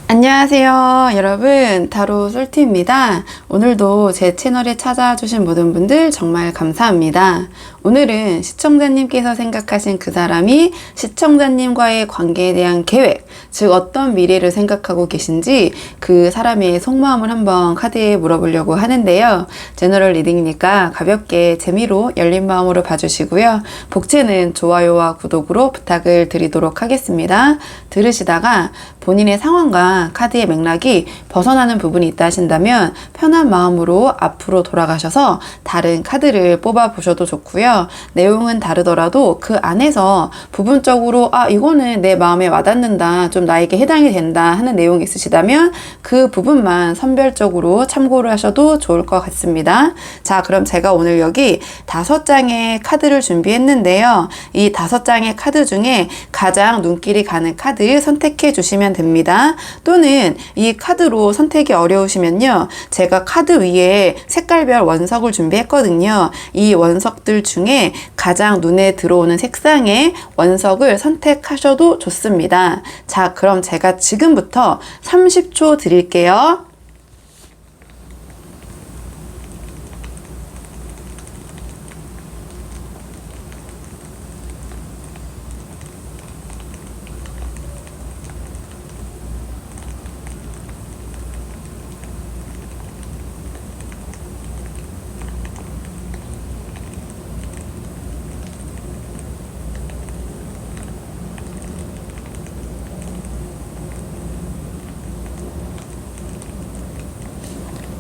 안녕하세요 여러분, 타로 솔티입니다. 오늘도 제 채널에 찾아주신 모든 분들 정말 감사합니다. 오늘은 시청자님께서 생각하신 그 사람이 시청자님과의 관계에 대한 계획, 즉 어떤 미래를 생각하고 계신지 그 사람의 속마음을 한번 카드에 물어보려고 하는데요. 제너럴 리딩이니까 가볍게 재미로 열린 마음으로 봐주시고요. 복채는 좋아요와 구독으로 부탁을 드리도록 하겠습니다. 들으시다가 본인의 상황과 카드의 맥락이 벗어나는 부분이 있다 하신다면 편한 마음으로 앞으로 돌아가셔서 다른 카드를 뽑아 보셔도 좋고요. 내용은 다르더라도 그 안에서 부분적으로 이거는 내 마음에 와닿는다, 좀 나에게 해당이 된다 하는 내용이 있으시다면 그 부분만 선별적으로 참고를 하셔도 좋을 것 같습니다. 자, 그럼 제가 오늘 여기 5장의 카드를 준비했는데요. 이 5장의 카드 중에 가장 눈길이 가는 카드 선택해 주시면 됩니다. 또는 이 카드로 선택이 어려우시면요, 제가 카드 위에 색깔별 원석을 준비했거든요. 이 원석들 중에 가장 눈에 들어오는 색상의 원석을 선택하셔도 좋습니다. 자, 그럼 제가 지금부터 30초 드릴게요.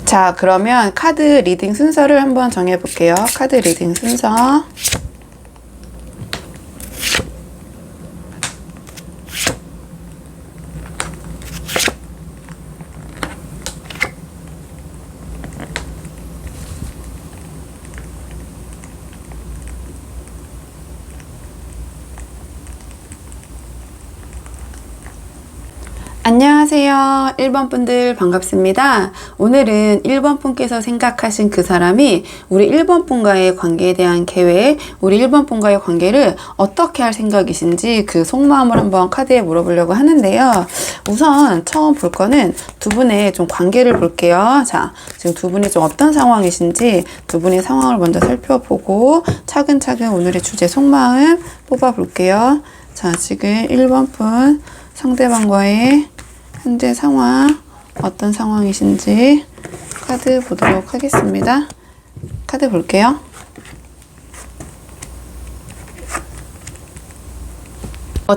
자, 그러면 카드 리딩 순서를 한번 정해 볼게요. 카드 리딩 순서. 안녕하세요. 1번 분들 반갑습니다. 오늘은 1번 분께서 생각하신 그 사람이 우리 1번 분과의 관계에 대한 계획, 우리 1번 분과의 관계를 어떻게 할 생각이신지 그 속마음을 한번 카드에 물어보려고 하는데요. 우선 처음 볼 거는 두 분의 좀 관계를 볼게요. 자, 지금 두 분이 좀 어떤 상황이신지 두 분의 상황을 먼저 살펴보고 차근차근 오늘의 주제 속마음 뽑아 볼게요. 자, 지금 1번 분 상대방과의 현재 상황, 어떤 상황이신지 카드 보도록 하겠습니다. 카드 볼게요.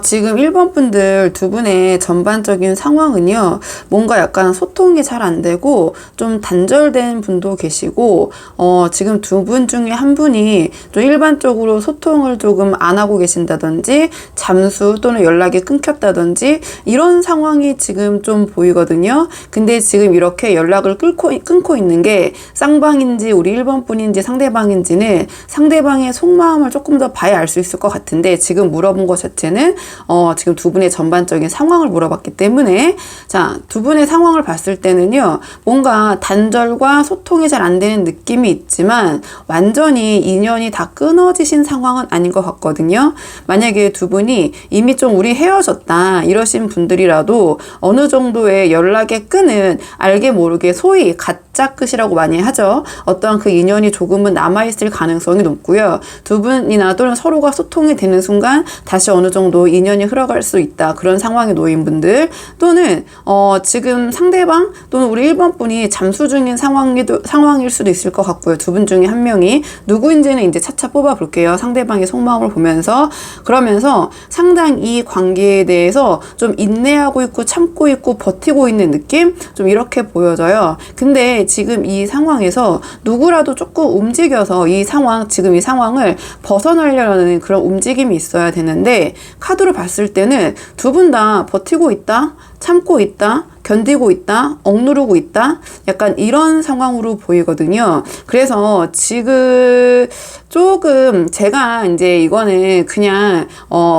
지금 1번 분들 두 분의 전반적인 상황은요, 뭔가 약간 소통이 잘 안 되고 좀 단절된 분도 계시고, 지금 두 분 중에 한 분이 좀 일반적으로 소통을 조금 안 하고 계신다든지 잠수 또는 연락이 끊겼다든지 이런 상황이 지금 좀 보이거든요. 근데 지금 이렇게 연락을 끊고 있는 게 쌍방인지 우리 1번 분인지 상대방인지는 상대방의 속마음을 조금 더 봐야 알 수 있을 것 같은데, 지금 물어본 것 자체는 지금 두 분의 전반적인 상황을 물어봤기 때문에, 자, 두 분의 상황을 봤을 때는요, 뭔가 단절과 소통이 잘 안 되는 느낌이 있지만 완전히 인연이 다 끊어지신 상황은 아닌 것 같거든요. 만약에 두 분이 이미 좀 우리 헤어졌다 이러신 분들이라도 어느 정도의 연락의 끈은 알게 모르게 소위 가짜 끝이라고 많이 하죠. 어떠한 그 인연이 조금은 남아있을 가능성이 높고요. 두 분이나 또는 서로가 소통이 되는 순간 다시 어느 정도 인연이 흘러갈 수 있다, 그런 상황에 놓인 분들, 또는 지금 상대방 또는 우리 1번 분이 잠수 중인 상황일 수도 있을 것 같고요. 두 분 중에 한 명이 누구인지는 이제 차차 뽑아 볼게요. 상대방의 속마음을 보면서. 그러면서 상당히 이 관계에 대해서 좀 인내하고 있고 참고 있고 버티고 있는 느낌, 좀 이렇게 보여져요. 근데 지금 이 상황에서 누구라도 조금 움직여서 지금 이 상황을 벗어나려는 그런 움직임이 있어야 되는데, 카드로 봤을 때는 두 분 다 버티고 있다, 참고 있다, 견디고 있다, 억누르고 있다, 약간 이런 상황으로 보이거든요. 그래서 지금 조금 제가 이제 이거는 그냥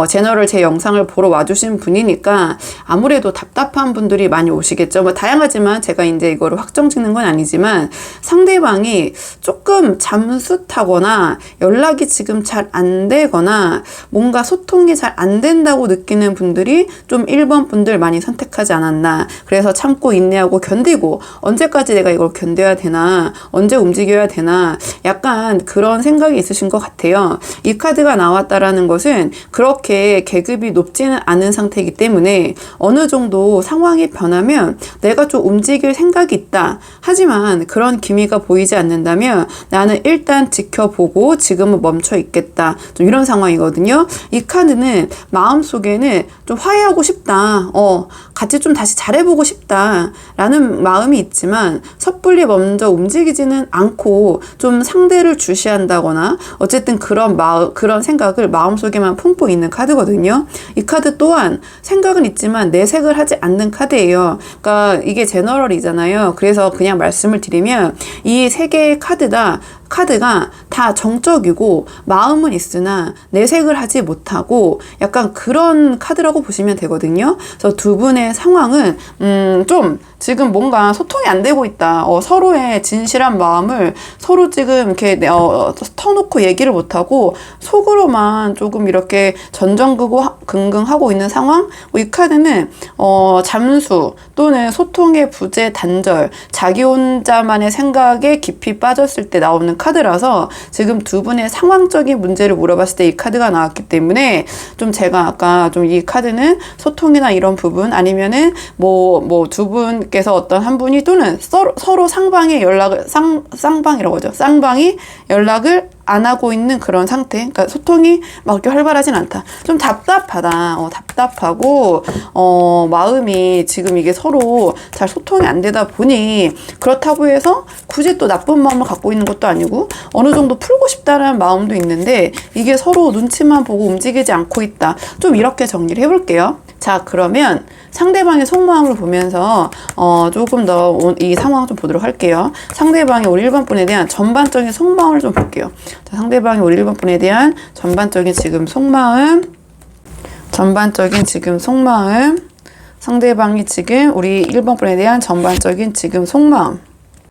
제너럴 제 영상을 보러 와주신 분이니까 아무래도 답답한 분들이 많이 오시겠죠. 뭐 다양하지만 제가 이제 이거를 확정 짓는 건 아니지만, 상대방이 조금 잠수타거나 연락이 지금 잘 안 되거나 뭔가 소통이 잘 안 된다고 느끼는 분들이 좀 1번 분들 많이 선택하지 않았나. 그래서 그래서 참고 인내하고 견디고 언제까지 내가 이걸 견뎌야 되나, 언제 움직여야 되나, 약간 그런 생각이 있으신 것 같아요. 이 카드가 나왔다라는 것은 그렇게 계급이 높지는 않은 상태이기 때문에 어느 정도 상황이 변하면 내가 좀 움직일 생각이 있다. 하지만 그런 기미가 보이지 않는다면 나는 일단 지켜보고 지금은 멈춰 있겠다. 좀 이런 상황이거든요. 이 카드는 마음속에는 좀 화해하고 싶다. 같이 좀 다시 잘해보고 싶다. 라는 마음이 있지만 섣불리 먼저 움직이지는 않고 좀 상대를 주시한다거나 어쨌든 그런 생각을 마음속에만 품고 있는 카드거든요. 이 카드 또한 생각은 있지만 내색을 하지 않는 카드예요. 그러니까 이게 제너럴이잖아요. 그래서 그냥 말씀을 드리면 이 세 개의 카드가 다 정적이고 마음은 있으나 내색을 하지 못하고 약간 그런 카드라고 보시면 되거든요. 그래서 두 분의 상황은 좀 지금 뭔가 소통이 안 되고 있다. 서로의 진실한 마음을 서로 지금 이렇게 터놓고 얘기를 못하고 속으로만 조금 이렇게 전전긍긍하고 있는 상황. 이 카드는 잠수 또는 소통의 부재, 단절, 자기 혼자만의 생각에 깊이 빠졌을 때 나오는 카드라서 지금 두 분의 상황적인 문제를 물어봤을 때 이 카드가 나왔기 때문에 좀 제가 아까 좀 이 카드는 소통이나 이런 부분 아니면은 두 분께서 어떤 한 분이 또는 서로 상방의 연락을 쌍방이라고 하죠. 쌍방이 연락을 안 하고 있는 그런 상태. 그러니까 소통이 막 이렇게 활발하진 않다. 좀 답답하다. 답답하고 마음이 지금 이게 서로 잘 소통이 안 되다 보니 그렇다고 해서 굳이 또 나쁜 마음을 갖고 있는 것도 아니고 어느 정도 풀고 싶다는 마음도 있는데 이게 서로 눈치만 보고 움직이지 않고 있다. 좀 이렇게 정리를 해볼게요. 자, 그러면 상대방의 속마음을 보면서 조금 더 이 상황 좀 보도록 할게요. 상대방이 우리 1번 분에 대한 전반적인 속마음을 좀 볼게요. 자, 상대방이 우리 1번 분에 대한 전반적인 지금 속마음, 상대방이 지금 우리 1번 분에 대한 전반적인 지금 속마음.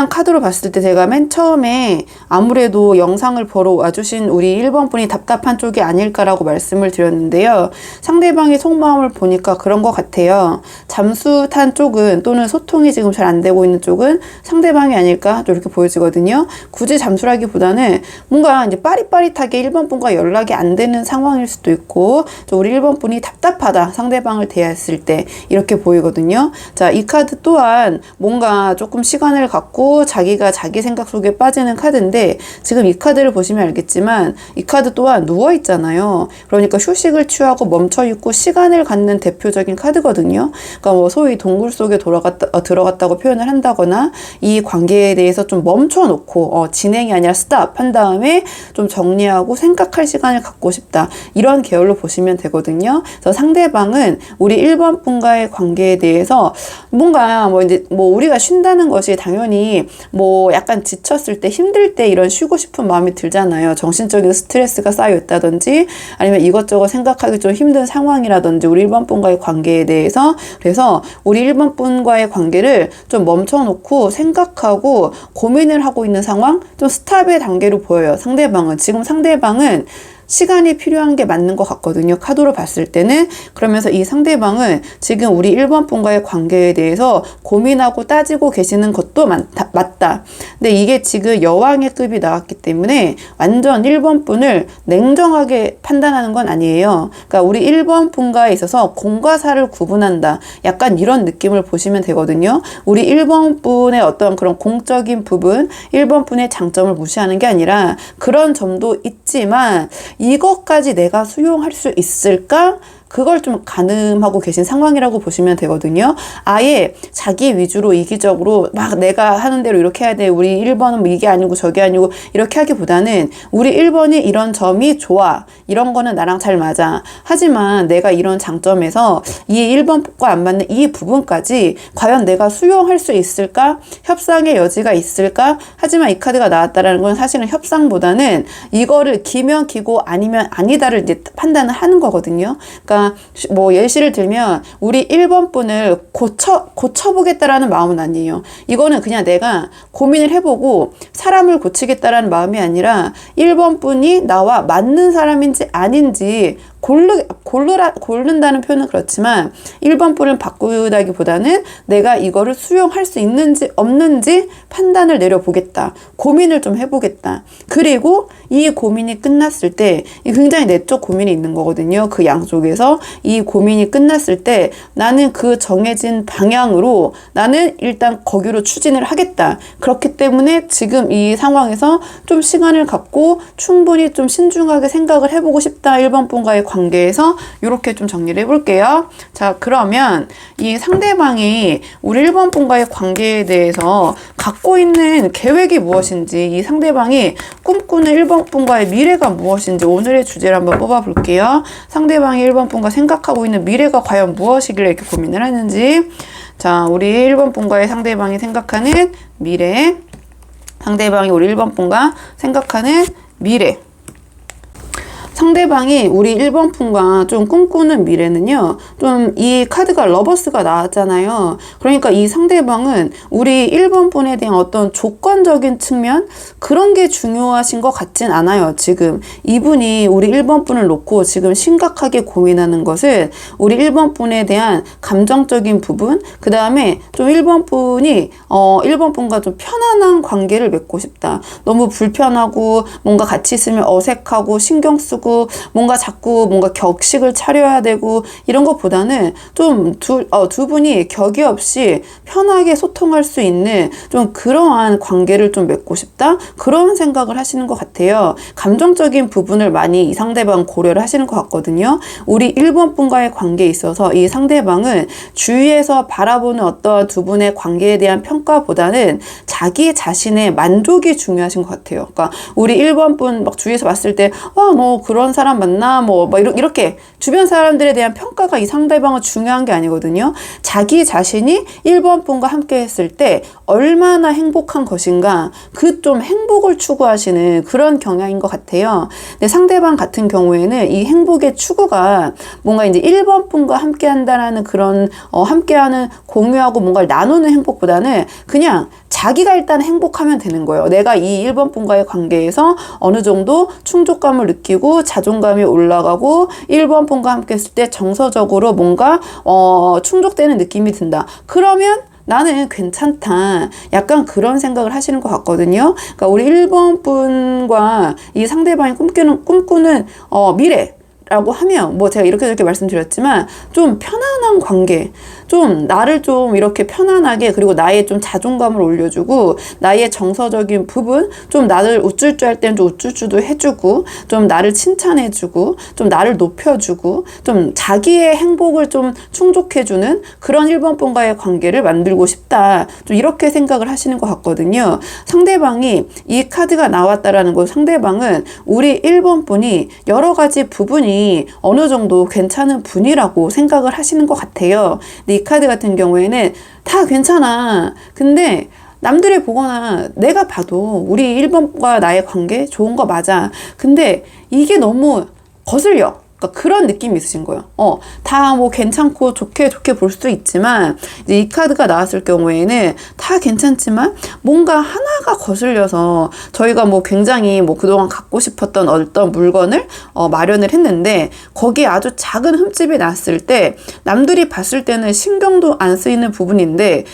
카드로 봤을 때 제가 맨 처음에 아무래도 영상을 보러 와주신 우리 1번 분이 답답한 쪽이 아닐까라고 말씀을 드렸는데요. 상대방의 속마음을 보니까 그런 것 같아요. 잠수탄 쪽은 또는 소통이 지금 잘 안 되고 있는 쪽은 상대방이 아닐까 이렇게 보여지거든요. 굳이 잠수라기보다는 뭔가 이제 빠릿빠릿하게 1번 분과 연락이 안 되는 상황일 수도 있고 우리 1번 분이 답답하다. 상대방을 대했을 때 이렇게 보이거든요. 자, 이 카드 또한 뭔가 조금 시간을 갖고 자기가 자기 생각 속에 빠지는 카드인데 지금 이 카드를 보시면 알겠지만 이 카드 또한 누워 있잖아요. 그러니까 휴식을 취하고 멈춰 있고 시간을 갖는 대표적인 카드거든요. 그러니까 소위 동굴 속에 들어갔다고 표현을 한다거나 이 관계에 대해서 좀 멈춰 놓고 진행이 아니라 스탑 한 다음에 좀 정리하고 생각할 시간을 갖고 싶다. 이런 계열로 보시면 되거든요. 그래서 상대방은 우리 1번 분과의 관계에 대해서 뭔가 우리가 쉰다는 것이 당연히 약간 지쳤을 때 힘들 때 이런 쉬고 싶은 마음이 들잖아요. 정신적인 스트레스가 쌓여 있다든지 아니면 이것저것 생각하기 좀 힘든 상황이라든지 우리 1번 분과의 관계에 대해서 그래서 우리 1번 분과의 관계를 좀 멈춰놓고 생각하고 고민을 하고 있는 상황 좀 스탑의 단계로 보여요. 지금 상대방은 시간이 필요한 게 맞는 것 같거든요. 카드로 봤을 때는. 그러면서 이 상대방은 지금 우리 1번 분과의 관계에 대해서 고민하고 따지고 계시는 것도 맞다. 근데 이게 지금 여왕의 급이 나왔기 때문에 완전 1번 분을 냉정하게 판단하는 건 아니에요. 그러니까 우리 1번 분과에 있어서 공과 사를 구분한다. 약간 이런 느낌을 보시면 되거든요. 우리 1번 분의 어떤 그런 공적인 부분, 1번 분의 장점을 무시하는 게 아니라 그런 점도 있지만 이것까지 내가 수용할 수 있을까? 그걸 좀 가늠하고 계신 상황이라고 보시면 되거든요. 아예 자기 위주로 이기적으로 막 내가 하는 대로 이렇게 해야 돼. 우리 1번은 이게 아니고 저게 아니고 이렇게 하기보다는 우리 1번이 이런 점이 좋아. 이런 거는 나랑 잘 맞아. 하지만 내가 이런 장점에서 이 1번과 안 맞는 이 부분까지 과연 내가 수용할 수 있을까? 협상의 여지가 있을까? 하지만 이 카드가 나왔다라는 건 사실은 협상보다는 이거를 기면 기고 아니면 아니다를 이제 판단을 하는 거거든요. 그러니까 예시를 들면 우리 1번 분을 고쳐보겠다라는 마음은 아니에요. 이거는 그냥 내가 고민을 해보고 사람을 고치겠다라는 마음이 아니라 1번 분이 나와 맞는 사람인지 아닌지 고른다는 표현은 그렇지만 1번 분을 바꾸다기보다는 내가 이거를 수용할 수 있는지 없는지 판단을 내려보겠다. 고민을 좀 해보겠다. 그리고 이 고민이 끝났을 때 굉장히 내적 고민이 있는 거거든요. 그 양쪽에서 이 고민이 끝났을 때 나는 그 정해진 방향으로 나는 일단 거기로 추진을 하겠다. 그렇기 때문에 지금 이 상황에서 좀 시간을 갖고 충분히 좀 신중하게 생각을 해보고 싶다. 1번 분과의 관계에서 이렇게 좀 정리를 해볼게요. 자, 그러면 이 상대방이 우리 1번 분과의 관계에 대해서 갖고 있는 계획이 무엇인지, 이 상대방이 꿈꾸는 1번 분과의 미래가 무엇인지 오늘의 주제를 한번 뽑아볼게요. 상대방이 1번 분과 생각하고 있는 미래가 과연 무엇이길래 이렇게 고민을 하는지. 자, 우리 1번 분과의 상대방이 생각하는 미래. 상대방이 우리 1번 분과 생각하는 미래. 상대방이 우리 1번 분과 좀 꿈꾸는 미래는요, 좀 이 카드가 러버스가 나왔잖아요. 그러니까 이 상대방은 우리 1번 분에 대한 어떤 조건적인 측면, 그런 게 중요하신 것 같진 않아요. 지금 이분이 우리 1번 분을 놓고 지금 심각하게 고민하는 것은 우리 1번 분에 대한 감정적인 부분, 그 다음에 좀 1번 분이 1번 분과 좀 편안한 관계를 맺고 싶다. 너무 불편하고 뭔가 같이 있으면 어색하고 신경 쓰고 뭔가 자꾸 뭔가 격식을 차려야 되고 이런 것보다는 좀 두 분이 격이 없이 편하게 소통할 수 있는 좀 그러한 관계를 좀 맺고 싶다, 그런 생각을 하시는 것 같아요. 감정적인 부분을 많이 이 상대방 고려를 하시는 것 같거든요. 우리 1번 분과의 관계에 있어서 이 상대방은 주위에서 바라보는 어떠한 두 분의 관계에 대한 평가보다는 자기 자신의 만족이 중요하신 것 같아요. 그러니까 우리 1번 분 막 주위에서 봤을 때 너 그런 사람 만나? 이렇게 주변 사람들에 대한 평가가 이 상대방은 중요한 게 아니거든요. 자기 자신이 1번 분과 함께 했을 때 얼마나 행복한 것인가, 그 좀 행복을 추구하시는 그런 경향인 것 같아요. 근데 상대방 같은 경우에는 이 행복의 추구가 뭔가 이제 1번 분과 함께 한다라는 그런 함께하는, 공유하고 뭔가를 나누는 행복보다는 그냥 자기가 일단 행복하면 되는 거예요. 내가 이 1번 분과의 관계에서 어느 정도 충족감을 느끼고 자존감이 올라가고 1번 분과 함께 했을 때 정서적으로 뭔가 충족되는 느낌이 든다. 그러면 나는 괜찮다. 약간 그런 생각을 하시는 것 같거든요. 그러니까 우리 1번 분과 이 상대방이 꿈꾸는 미래 라고 하면 제가 이렇게 저렇게 말씀드렸지만 좀 편안한 관계, 좀 나를 좀 이렇게 편안하게, 그리고 나의 좀 자존감을 올려주고 나의 정서적인 부분, 좀 나를 우쭐쭈 할 때는 좀 우쭐쭈도 해주고, 좀 나를 칭찬해주고, 좀 나를 높여주고, 좀 자기의 행복을 좀 충족해주는 그런 1번 분과의 관계를 만들고 싶다. 좀 이렇게 생각을 하시는 것 같거든요. 상대방이 이 카드가 나왔다라는 건 상대방은 우리 1번 분이 여러 가지 부분이 어느 정도 괜찮은 분이라고 생각을 하시는 것 같아요. 근데 이 카드 같은 경우에는 다 괜찮아. 근데 남들이 보거나 내가 봐도 우리 1번과 나의 관계 좋은 거 맞아. 근데 이게 너무 거슬려. 그러니까 그런 느낌이 있으신 거예요. 다 괜찮고 좋게 볼 수도 있지만, 이제 이 카드가 나왔을 경우에는 다 괜찮지만 뭔가 하나가 거슬려서 저희가 굉장히 그동안 갖고 싶었던 어떤 물건을 마련을 했는데 거기에 아주 작은 흠집이 났을 때 남들이 봤을 때는 신경도 안 쓰이는 부분인데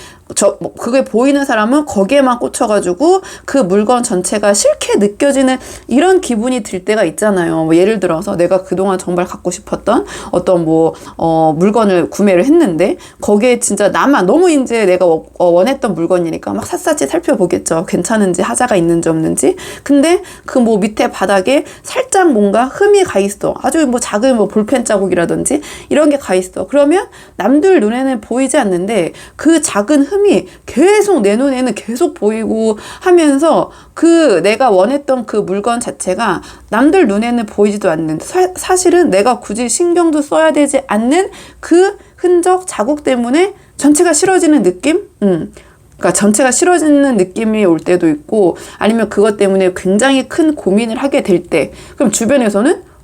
그게 보이는 사람은 거기에만 꽂혀가지고 그 물건 전체가 싫게 느껴지는 이런 기분이 들 때가 있잖아요. 예를 들어서 내가 그동안 정말 갖고 싶었던 어떤 물건을 구매를 했는데 거기에 진짜 나만 너무 이제 내가 원했던 물건이니까 막 샅샅이 살펴보겠죠. 괜찮은지, 하자가 있는지 없는지. 근데 그 밑에 바닥에 살짝 뭔가 흠이 가 있어. 아주 작은 볼펜 자국이라든지 이런 게 가 있어. 그러면 남들 눈에는 보이지 않는데 그 작은 흠이 계속 내 눈에는 계속 보이고 하면서 그 내가 원했던 그 물건 자체가 남들 눈에는 보이지도 않는, 사실은 내가 굳이 신경도 써야 되지 않는 그 흔적, 자국 때문에 전체가 싫어지는 느낌? 그러니까 전체가 싫어지는 느낌이 올 때도 있고, 아니면 그것 때문에 굉장히 큰 고민을 하게 될 때, 그럼 주변에서는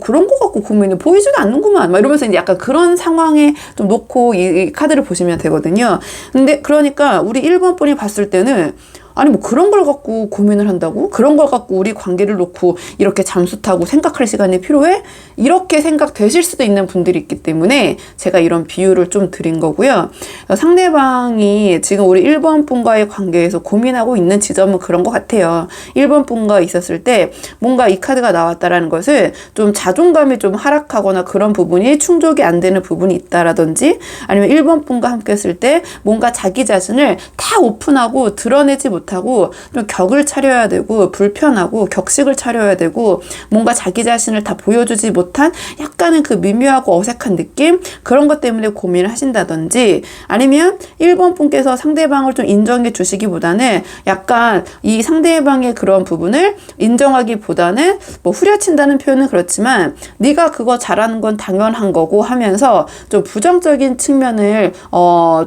그런 거 갖고 고민을 보이지도 않는구만. 이러면서 이제 약간 그런 상황에 좀 놓고 이 카드를 보시면 되거든요. 근데 그러니까 우리 1번 분이 봤을 때는 아니 뭐 그런 걸 갖고 고민을 한다고? 그런 걸 갖고 우리 관계를 놓고 이렇게 잠수 타고 생각할 시간이 필요해? 이렇게 생각되실 수도 있는 분들이 있기 때문에 제가 이런 비유를 좀 드린 거고요. 상대방이 지금 우리 1번 분과의 관계에서 고민하고 있는 지점은 그런 것 같아요. 1번 분과 있었을 때 뭔가 이 카드가 나왔다라는 것은 좀 자존감이 좀 하락하거나 그런 부분이 충족이 안 되는 부분이 있다라든지, 아니면 1번 분과 함께 했을 때 뭔가 자기 자신을 다 오픈하고 드러내지 못하고 좀 격을 차려야 되고 불편하고 격식을 차려야 되고 뭔가 자기 자신을 다 보여주지 못한 약간은 그 미묘하고 어색한 느낌, 그런 것 때문에 고민을 하신다든지, 아니면 1번 분께서 상대방을 좀 인정해 주시기보다는 약간 이 상대방의 그런 부분을 인정하기보다는 뭐 후려친다는 표현은 그렇지만 네가 그거 잘하는 건 당연한 거고 하면서 좀 부정적인 측면을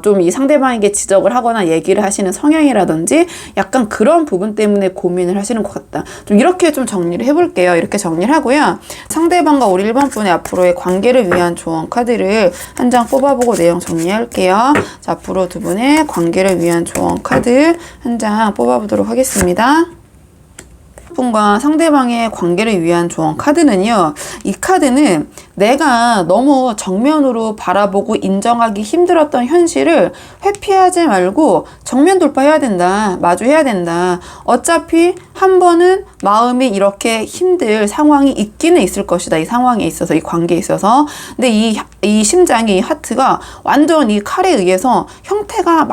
좀 이 상대방에게 지적을 하거나 얘기를 하시는 성향이라든지 약간 그런 부분 때문에 고민을 하시는 것 같다. 좀 이렇게 좀 정리를 해볼게요. 이렇게 정리를 하고요. 상대방과 우리 1번 분의 앞으로의 관계를 위한 조언 카드를 한 장 뽑아보고 내용 정리할게요. 자, 앞으로 두 분의 관계를 위한 조언 카드 한 장 뽑아보도록 하겠습니다. 분과 상대방의 관계를 위한 조언 카드는요, 이 카드는 내가 너무 정면으로 바라보고 인정하기 힘들었던 현실을 회피하지 말고 정면 돌파해야 된다. 마주해야 된다. 어차피 한 번은 마음이 이렇게 힘들 상황이 있기는 있을 것이다. 이 상황에 있어서, 이 관계에 있어서. 근데 이 심장이, 이 하트가 완전 이 칼에 의해서 형태가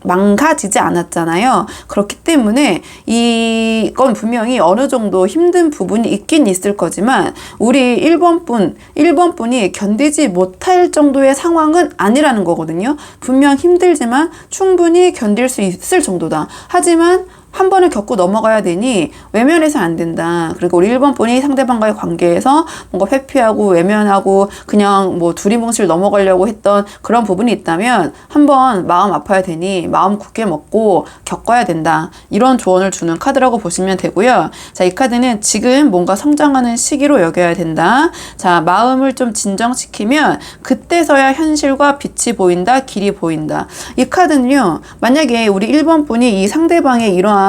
망가지지 않았잖아요. 그렇기 때문에 이건 분명히 어느 정도 힘든 부분이 있긴 있을 거지만 우리 1번 분이 견디지 못할 정도의 상황은 아니라는 거거든요. 분명 힘들지만 충분히 견딜 수 있을 정도다. 하지만 한 번을 겪고 넘어가야 되니 외면해서 안 된다. 그리고 우리 1번 분이 상대방과의 관계에서 뭔가 회피하고 외면하고 그냥 뭐 두리뭉실 넘어가려고 했던 그런 부분이 있다면 한번 마음 아파야 되니 마음 굳게 먹고 겪어야 된다. 이런 조언을 주는 카드라고 보시면 되고요. 자, 이 카드는 지금 뭔가 성장하는 시기로 여겨야 된다. 자, 마음을 좀 진정시키면 그때서야 현실과 빛이 보인다, 길이 보인다. 이 카드는요, 만약에 우리 1번 분이 이 상대방의 이러한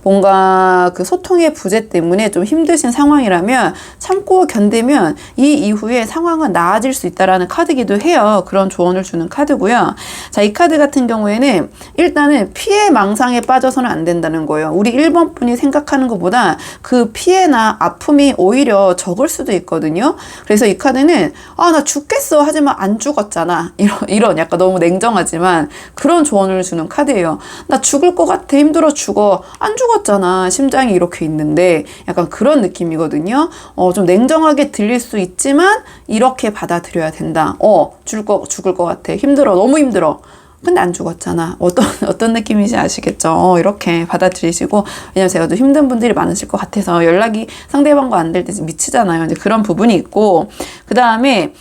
뭔가 그 소통의 부재 때문에 좀 힘드신 상황이라면 참고 견디면 이 이후에 상황은 나아질 수 있다라는 카드기도 해요. 그런 조언을 주는 카드고요. 자, 이 카드 같은 경우에는 일단은 피해 망상에 빠져서는 안 된다는 거예요. 우리 1번 분이 생각하는 것보다 그 피해나 아픔이 오히려 적을 수도 있거든요. 그래서 이 카드는 나 죽겠어 하지만 안 죽었잖아. 이런 약간 너무 냉정하지만 그런 조언을 주는 카드예요. 나 죽을 것 같아. 힘들어 죽어. 안 죽었잖아. 심장이 이렇게 있는데 약간 그런 느낌이거든요. 좀 냉정하게 들릴 수 있지만 이렇게 받아들여야 된다. 죽을 것 같아. 힘들어. 너무 힘들어. 근데 안 죽었잖아. 어떤 느낌인지 아시겠죠? 이렇게 받아들이시고, 왜냐면 제가 또 힘든 분들이 많으실 것 같아서 연락이 상대방과 안 될 때 미치잖아요. 이제 그런 부분이 있고, 그 다음에,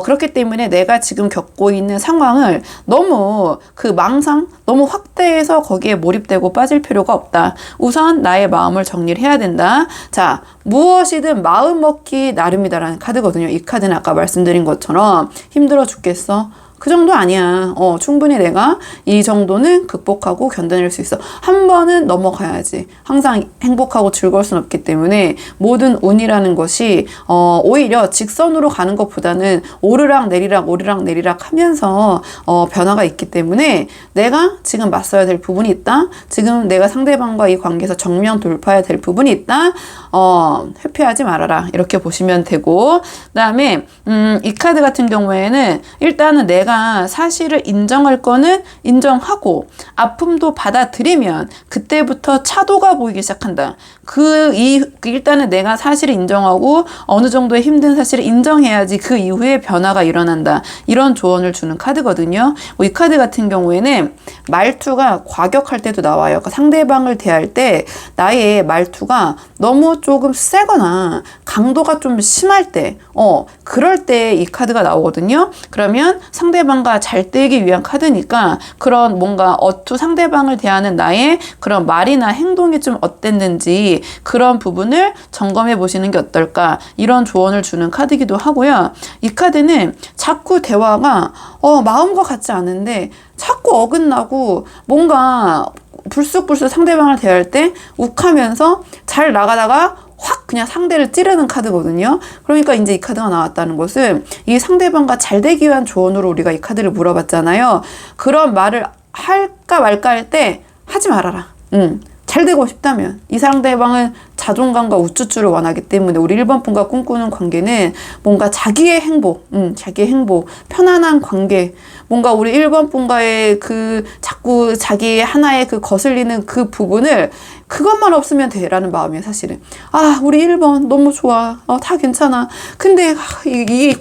그렇기 때문에 내가 지금 겪고 있는 상황을 너무 그 망상, 너무 확대해서 거기에 몰입되고 빠질 필요가 없다. 우선 나의 마음을 정리를 해야 된다. 자, 무엇이든 마음 먹기 나름이다라는 카드거든요. 이 카드는 아까 말씀드린 것처럼 힘들어 죽겠어. 그 정도 아니야. 충분히 내가 이 정도는 극복하고 견뎌낼 수 있어. 한 번은 넘어가야지. 항상 행복하고 즐거울 수는 없기 때문에 모든 운이라는 것이 오히려 직선으로 가는 것보다는 오르락 내리락 하면서 변화가 있기 때문에 내가 지금 맞서야 될 부분이 있다. 지금 내가 상대방과 이 관계에서 정면 돌파해야 될 부분이 있다. 회피하지 말아라. 이렇게 보시면 되고, 그다음에 이 카드 같은 경우에는 일단은 내가 사실을 인정할 거는 인정하고 아픔도 받아들이면 그때부터 차도가 보이기 시작한다. 일단은 내가 사실을 인정하고 어느 정도의 힘든 사실을 인정해야지 그 이후에 변화가 일어난다. 이런 조언을 주는 카드거든요. 이 카드 같은 경우에는 말투가 과격할 때도 나와요. 그러니까 상대방을 대할 때 나의 말투가 너무 조금 세거나 강도가 좀 심할 때, 그럴 때 이 카드가 나오거든요. 그러면 상대방과 잘 되기 위한 카드니까 그런 뭔가 상대방을 대하는 나의 그런 말이나 행동이 좀 어땠는지 그런 부분을 점검해 보시는 게 어떨까, 이런 조언을 주는 카드이기도 하고요. 이 카드는 자꾸 대화가 마음과 같지 않은데 자꾸 어긋나고 뭔가 불쑥불쑥 상대방을 대할 때 욱하면서 잘 나가다가 확 그냥 상대를 찌르는 카드거든요. 그러니까 이제 이 카드가 나왔다는 것은 이 상대방과 잘 되기 위한 조언으로 우리가 이 카드를 물어봤잖아요. 그런 말을 할까 말까 할 때 하지 말아라. 잘 되고 싶다면. 이 상대방은 자존감과 우쭈쭈를 원하기 때문에 우리 1번 분과 꿈꾸는 관계는 뭔가 자기의 행복, 편안한 관계, 뭔가 우리 1번 분과의 그 자꾸 자기의 하나의 그 거슬리는 그 부분을 그것만 없으면 돼라는 마음이에요, 사실은. 아, 우리 1번 너무 좋아. 다 괜찮아. 근데 이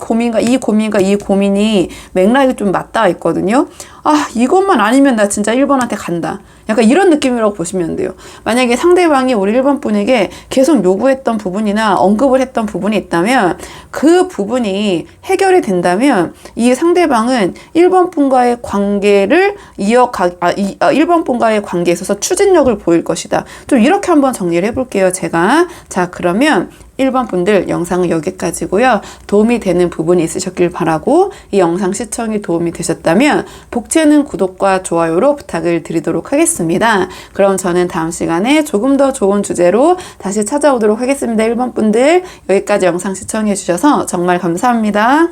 고민이 맥락이 좀 맞닿아 있거든요. 아, 이것만 아니면 나 진짜 1번한테 간다. 약간 이런 느낌이라고 보시면 돼요. 만약에 상대방이 우리 1번 분에게 계속 요구했던 부분이나 언급을 했던 부분이 있다면 그 부분이 해결이 된다면 이 상대방은 1번 분과의 관계를 1번 분과의 관계에 있어서 추진력을 보일 것이다. 좀 이렇게 한번 정리를 해볼게요, 제가. 자, 그러면 1번 분들 영상은 여기까지고요. 도움이 되는 부분이 있으셨길 바라고 이 영상 시청이 도움이 되셨다면 복채는 구독과 좋아요로 부탁을 드리도록 하겠습니다. 그럼 저는 다음 시간에 조금 더 좋은 주제로 다시 찾아오도록 하겠습니다. 1번 분들 여기까지 영상 시청해 주셔서 정말 감사합니다.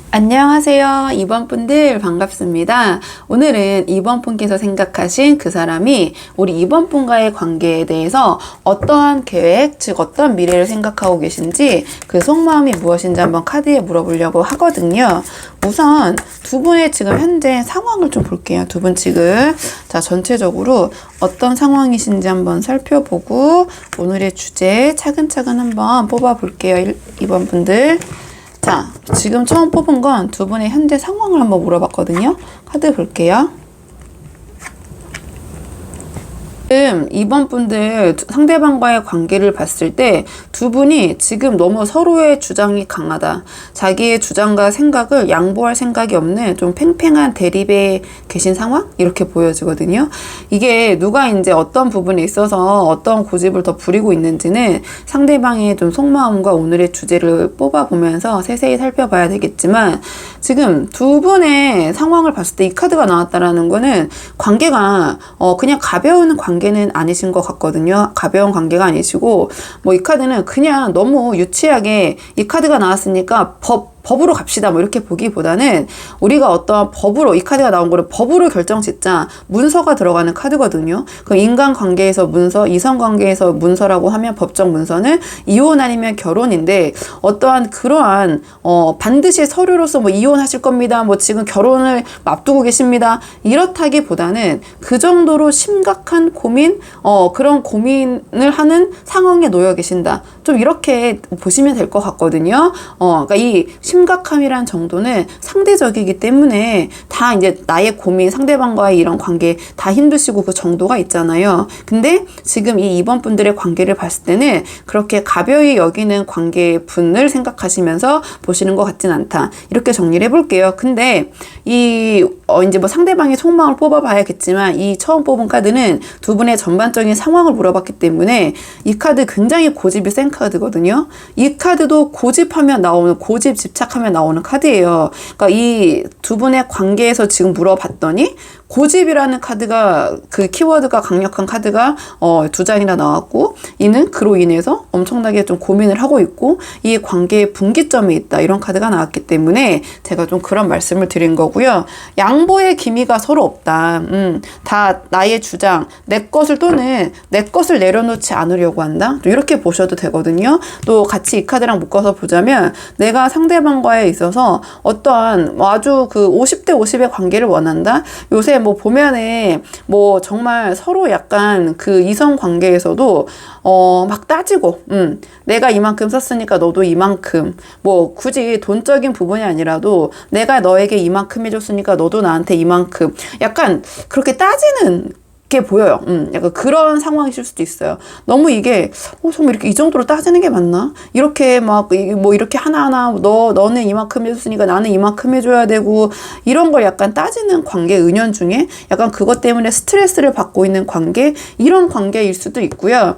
안녕하세요. 2번 분들 반갑습니다. 오늘은 2번 분께서 생각하신 그 사람이 우리 2번 분과의 관계에 대해서 어떠한 계획, 즉 어떤 미래를 생각하고 계신지 그 속마음이 무엇인지 한번 카드에 물어보려고 하거든요. 우선 두 분의 지금 현재 상황을 좀 볼게요. 두 분 지금 자 전체적으로 어떤 상황이신지 한번 살펴보고 오늘의 주제 차근차근 한번 뽑아볼게요. 2번 분들. 자, 지금 처음 뽑은 건 두 분의 현재 상황을 한번 물어봤거든요. 카드 볼게요. 지금 2번 분들 상대방과의 관계를 봤을 때 두 분이 지금 너무 서로의 주장이 강하다. 자기의 주장과 생각을 양보할 생각이 없는 좀 팽팽한 대립에 계신 상황? 이렇게 보여지거든요. 이게 누가 이제 어떤 부분에 있어서 어떤 고집을 더 부리고 있는지는 상대방의 좀 속마음과 오늘의 주제를 뽑아보면서 세세히 살펴봐야 되겠지만 지금 두 분의 상황을 봤을 때 이 카드가 나왔다라는 거는 관계가 그냥 가벼운 관계는 아니신 것 같거든요. 가벼운 관계가 아니시고 뭐 이 카드는 그냥 너무 유치하게 이 카드가 나왔으니까 법으로 갑시다 뭐 이렇게 보기보다는 우리가 어떠한 법으로 이 카드가 나온 거를 법으로 결정짓자 문서가 들어가는 카드거든요. 그럼 인간관계에서 문서, 이성관계에서 문서라고 하면 법적 문서는 이혼 아니면 결혼인데 어떠한 그러한 반드시 서류로서 뭐 이혼하실 겁니다. 뭐 지금 결혼을 앞두고 계십니다. 이렇다기보다는 그 정도로 심각한 고민, 그런 고민을 하는 상황에 놓여 계신다. 좀 이렇게 보시면 될 것 같거든요. 그러니까 이 심각함이란 정도는 상대적이기 때문에 다 이제 나의 고민, 상대방과의 이런 관계 다 힘드시고 그 정도가 있잖아요. 근데 지금 이 2번 분들의 관계를 봤을 때는 그렇게 가벼이 여기는 관계 분을 생각하시면서 보시는 것 같진 않다. 이렇게 정리를 해볼게요. 근데 이제 뭐 상대방의 속마음을 뽑아봐야겠지만 이 처음 뽑은 카드는 두 분의 전반적인 상황을 물어봤기 때문에 이 카드 굉장히 고집이 센 카드거든요. 이 카드도 고집하면 나오는 고집 집착하면 나오는 카드예요. 그러니까 이 두 분의 관계에서 지금 물어봤더니 고집이라는 카드가 그 키워드가 강력한 카드가 두 장이나 나왔고 이는 그로 인해서 엄청나게 좀 고민을 하고 있고 이 관계의 분기점이 있다 이런 카드가 나왔기 때문에 제가 좀 그런 말씀을 드린 거고요. 양보의 기미가 서로 없다. 다 나의 주장, 내 것을 또는 내 것을 내려놓지 않으려고 한다. 이렇게 보셔도 되거든요. 또 같이 이 카드랑 묶어서 보자면 내가 상대방과에 있어서 어떠한 아주 그 50대 50의 관계를 원한다. 요새 뭐 보면은 뭐 정말 서로 약간 그 이성 관계에서도 막 따지고 내가 이만큼 썼으니까 너도 이만큼 뭐 굳이 돈적인 부분이 아니라도 내가 너에게 이만큼 해줬으니까 너도 나한테 이만큼 약간 그렇게 따지는 게 보여요. 약간 그런 상황이실 수도 있어요. 너무 이게 정말 이렇게 이 정도로 따지는 게 맞나? 이렇게 막 뭐 이렇게 하나하나 너는 이만큼 해줬으니까 나는 이만큼 해줘야 되고 이런 걸 약간 따지는 관계 은연 중에 약간 그것 때문에 스트레스를 받고 있는 관계 이런 관계일 수도 있고요.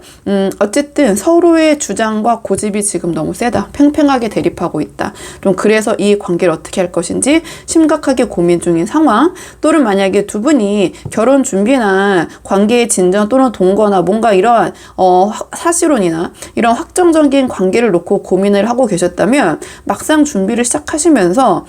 어쨌든 서로의 주장과 고집이 지금 너무 세다. 팽팽하게 대립하고 있다. 좀 그래서 이 관계를 어떻게 할 것인지 심각하게 고민 중인 상황. 또는 만약에 두 분이 결혼 준비나 관계의 진전 또는 동거나 뭔가 이런 사실혼이나 이런 확정적인 관계를 놓고 고민을 하고 계셨다면 막상 준비를 시작하시면서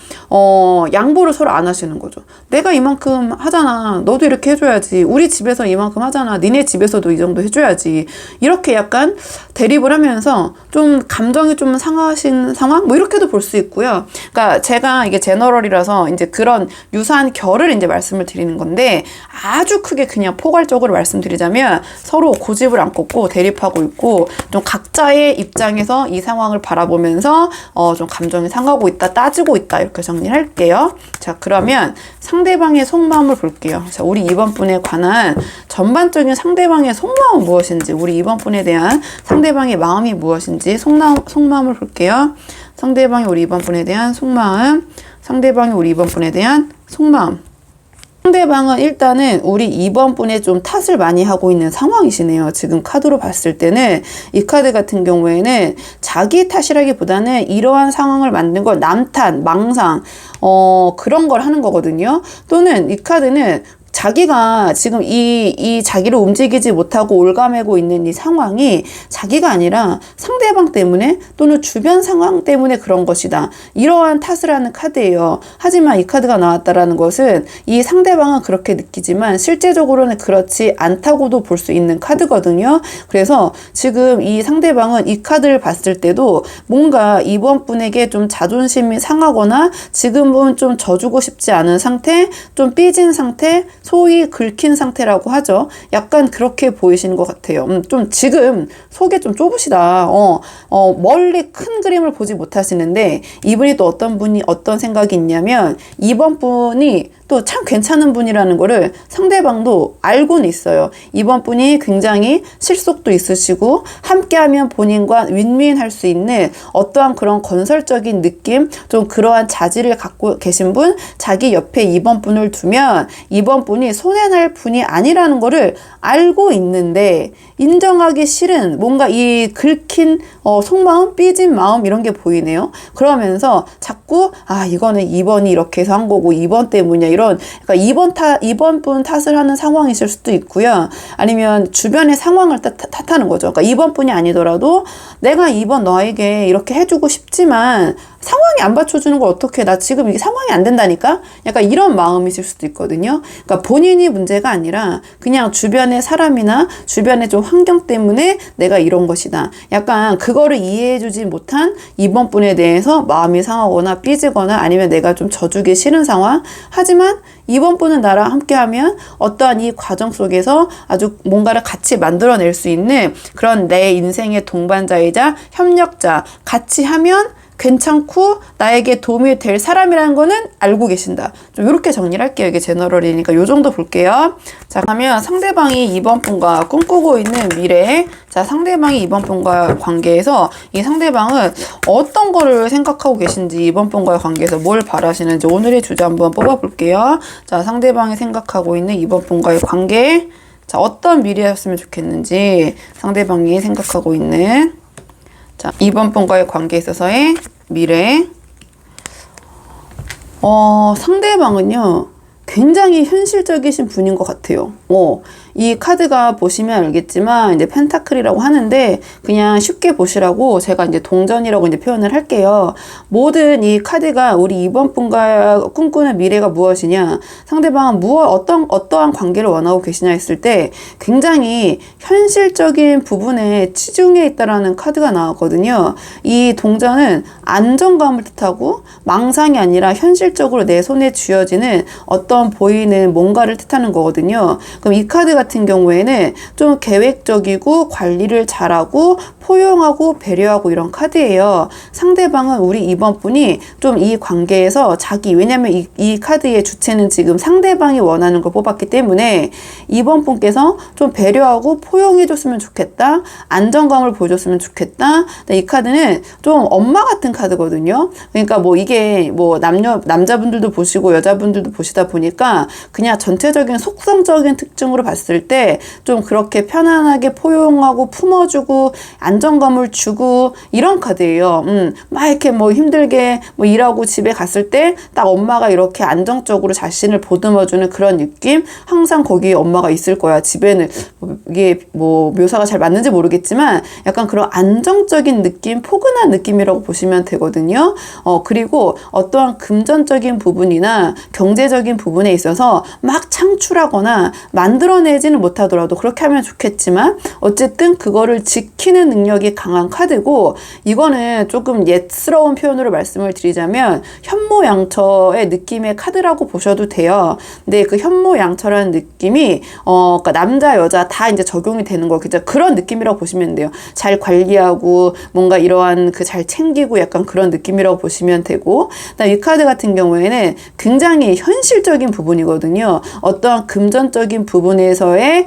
양보를 서로 안 하시는 거죠. 내가 이만큼 하잖아. 너도 이렇게 해줘야지. 우리 집에서 이만큼 하잖아. 니네 집에서도 이 정도 해줘야지. 이렇게 약간 대립을 하면서 좀 감정이 좀 상하신 상황? 뭐 이렇게도 볼 수 있고요. 그러니까 제가 이게 제너럴이라서 이제 그런 유사한 결을 이제 말씀을 드리는 건데 아주 크게 그냥 포괄적으로 말씀드리자면 서로 고집을 안 꺾고 대립하고 있고 좀 각자의 입장에서 이 상황을 바라보면서 좀 감정이 상하고 있다, 따지고 있다 이렇게 정리를 할게요. 자, 그러면 상대방의 속마음을 볼게요. 자, 우리 이번 분에 관한 전반적인 상대방의 속마음은 무엇인지, 우리 이번 분에 대한 상대방의 마음이 무엇인지 속마음을 볼게요. 상대방이 우리 이번 분에 대한 속마음, 상대방이 우리 이번 분에 대한 속마음. 상대방은 일단은 우리 이번 분에 좀 탓을 많이 하고 있는 상황이시네요. 지금 카드로 봤을 때는 이 카드 같은 경우에는 자기 탓이라기보다는 이러한 상황을 만든 걸 남 탓, 망상 그런 걸 하는 거거든요. 또는 이 카드는 자기가 지금 이 자기를 움직이지 못하고 올가매고 있는 이 상황이 자기가 아니라 상대방 때문에 또는 주변 상황 때문에 그런 것이다. 이러한 탓을 하는 카드예요. 하지만 이 카드가 나왔다라는 것은 이 상대방은 그렇게 느끼지만 실제적으로는 그렇지 않다고도 볼 수 있는 카드거든요. 그래서 지금 이 상대방은 이 카드를 봤을 때도 뭔가 이번 분에게 좀 자존심이 상하거나 지금은 좀 져주고 싶지 않은 상태, 좀 삐진 상태, 소위 긁힌 상태라고 하죠. 약간 그렇게 보이시는 것 같아요. 좀 지금 속이 좀 좁으시다. 멀리 큰 그림을 보지 못하시는데 이분이 또 어떤 생각이 있냐면 이번 분이 또 참 괜찮은 분이라는 거를 상대방도 알고는 있어요. 이번 분이 굉장히 실속도 있으시고 함께하면 본인과 윈윈할 수 있는 어떠한 그런 건설적인 느낌, 좀 그러한 자질을 갖고 계신 분, 자기 옆에 이번 분을 두면 이번 분이 손해날 분이 아니라는 거를 알고 있는데 인정하기 싫은 뭔가 이 긁힌 속마음, 삐진 마음 이런 게 보이네요. 그러면서 자꾸 이거는 2번이 이렇게 해서 한 거고 2번 때문이야 이런 그러니까 2번 분 탓을 하는 상황이실 수도 있고요. 아니면 주변의 상황을 탓하는 거죠. 그러니까 2번 분이 아니더라도 내가 2번 너에게 이렇게 해주고 싶지만 상황이 안 받쳐주는 걸 어떻게 나 지금 이게 상황이 안 된다니까? 약간 이런 마음이실 수도 있거든요. 그러니까 본인이 문제가 아니라 그냥 주변의 사람이나 주변의 좀 환경 때문에 내가 이런 것이다. 약간 그거를 이해해주지 못한 이번 분에 대해서 마음이 상하거나 삐지거나 아니면 내가 좀 져주기 싫은 상황. 하지만 이번 분은 나랑 함께하면 어떠한 이 과정 속에서 아주 뭔가를 같이 만들어낼 수 있는 그런 내 인생의 동반자이자 협력자, 같이 하면 괜찮고 나에게 도움이 될 사람이라는 거는 알고 계신다. 좀 이렇게 정리를 할게요. 이게 제너럴이니까 요 정도 볼게요. 자, 그러면 상대방이 이번 분과 꿈꾸고 있는 미래, 자, 상대방이 이번 분과 관계에서 이 상대방은 어떤 거를 생각하고 계신지, 이번 분과의 관계에서 뭘 바라시는지 오늘의 주제 한번 뽑아볼게요. 자, 상대방이 생각하고 있는 이번 분과의 관계, 자, 어떤 미래였으면 좋겠는지 상대방이 생각하고 있는, 자, 이번 분과의 관계에 있어서의 미래. 상대방은요, 굉장히 현실적이신 분인 것 같아요. 이 카드가 보시면 알겠지만 이제 펜타클이라고 하는데 그냥 쉽게 보시라고 제가 이제 동전이라고 이제 표현을 할게요. 모든 이 카드가 우리 이번 분과 꿈꾸는 미래가 무엇이냐, 상대방은 어떠한 관계를 원하고 계시냐 했을 때 굉장히 현실적인 부분에 치중해 있다라는 카드가 나왔거든요. 이 동전은 안정감을 뜻하고 망상이 아니라 현실적으로 내 손에 쥐어지는 어떤 보이는 뭔가를 뜻하는 거거든요. 그럼 이 카드 같은 경우에는 좀 계획적이고 관리를 잘하고 포용하고 배려하고 이런 카드예요. 상대방은 우리 2번 분이 좀 이 관계에서 왜냐면 이 카드의 주체는 지금 상대방이 원하는 걸 뽑았기 때문에 2번 분께서 좀 배려하고 포용해줬으면 좋겠다. 안정감을 보여줬으면 좋겠다. 이 카드는 좀 엄마 같은 카드거든요. 그러니까 뭐 이게 뭐 남자분들도 보시고 여자분들도 보시다 보니까 그냥 전체적인 속성적인 특징으로 봤을 때 좀 그렇게 편안하게 포용하고 품어주고 안정감을 주고 이런 카드예요. 막 이렇게 뭐 힘들게 뭐 일하고 집에 갔을 때 딱 엄마가 이렇게 안정적으로 자신을 보듬어주는 그런 느낌? 항상 거기에 엄마가 있을 거야. 집에는 이게 뭐 묘사가 잘 맞는지 모르겠지만 약간 그런 안정적인 느낌, 포근한 느낌이라고 보시면 되거든요. 그리고 어떠한 금전적인 부분이나 경제적인 부분에 있어서 막 창출하거나 만들어내지는 못하더라도 그렇게 하면 좋겠지만 어쨌든 그거를 지키는 능력이 강한 카드고, 이거는 조금 옛스러운 표현으로 말씀을 드리자면 현모양처의 느낌의 카드라고 보셔도 돼요. 근데 그 현모양처라는 느낌이 그러니까 남자 여자 다 이제 적용이 되는 거, 그런 느낌이라고 보시면 돼요. 잘 관리하고 뭔가 이러한 그 잘 챙기고 약간 그런 느낌이라고 보시면 되고, 이 카드 같은 경우에는 굉장히 현실적인 부분이거든요. 어떠한 금전적인 부분에서의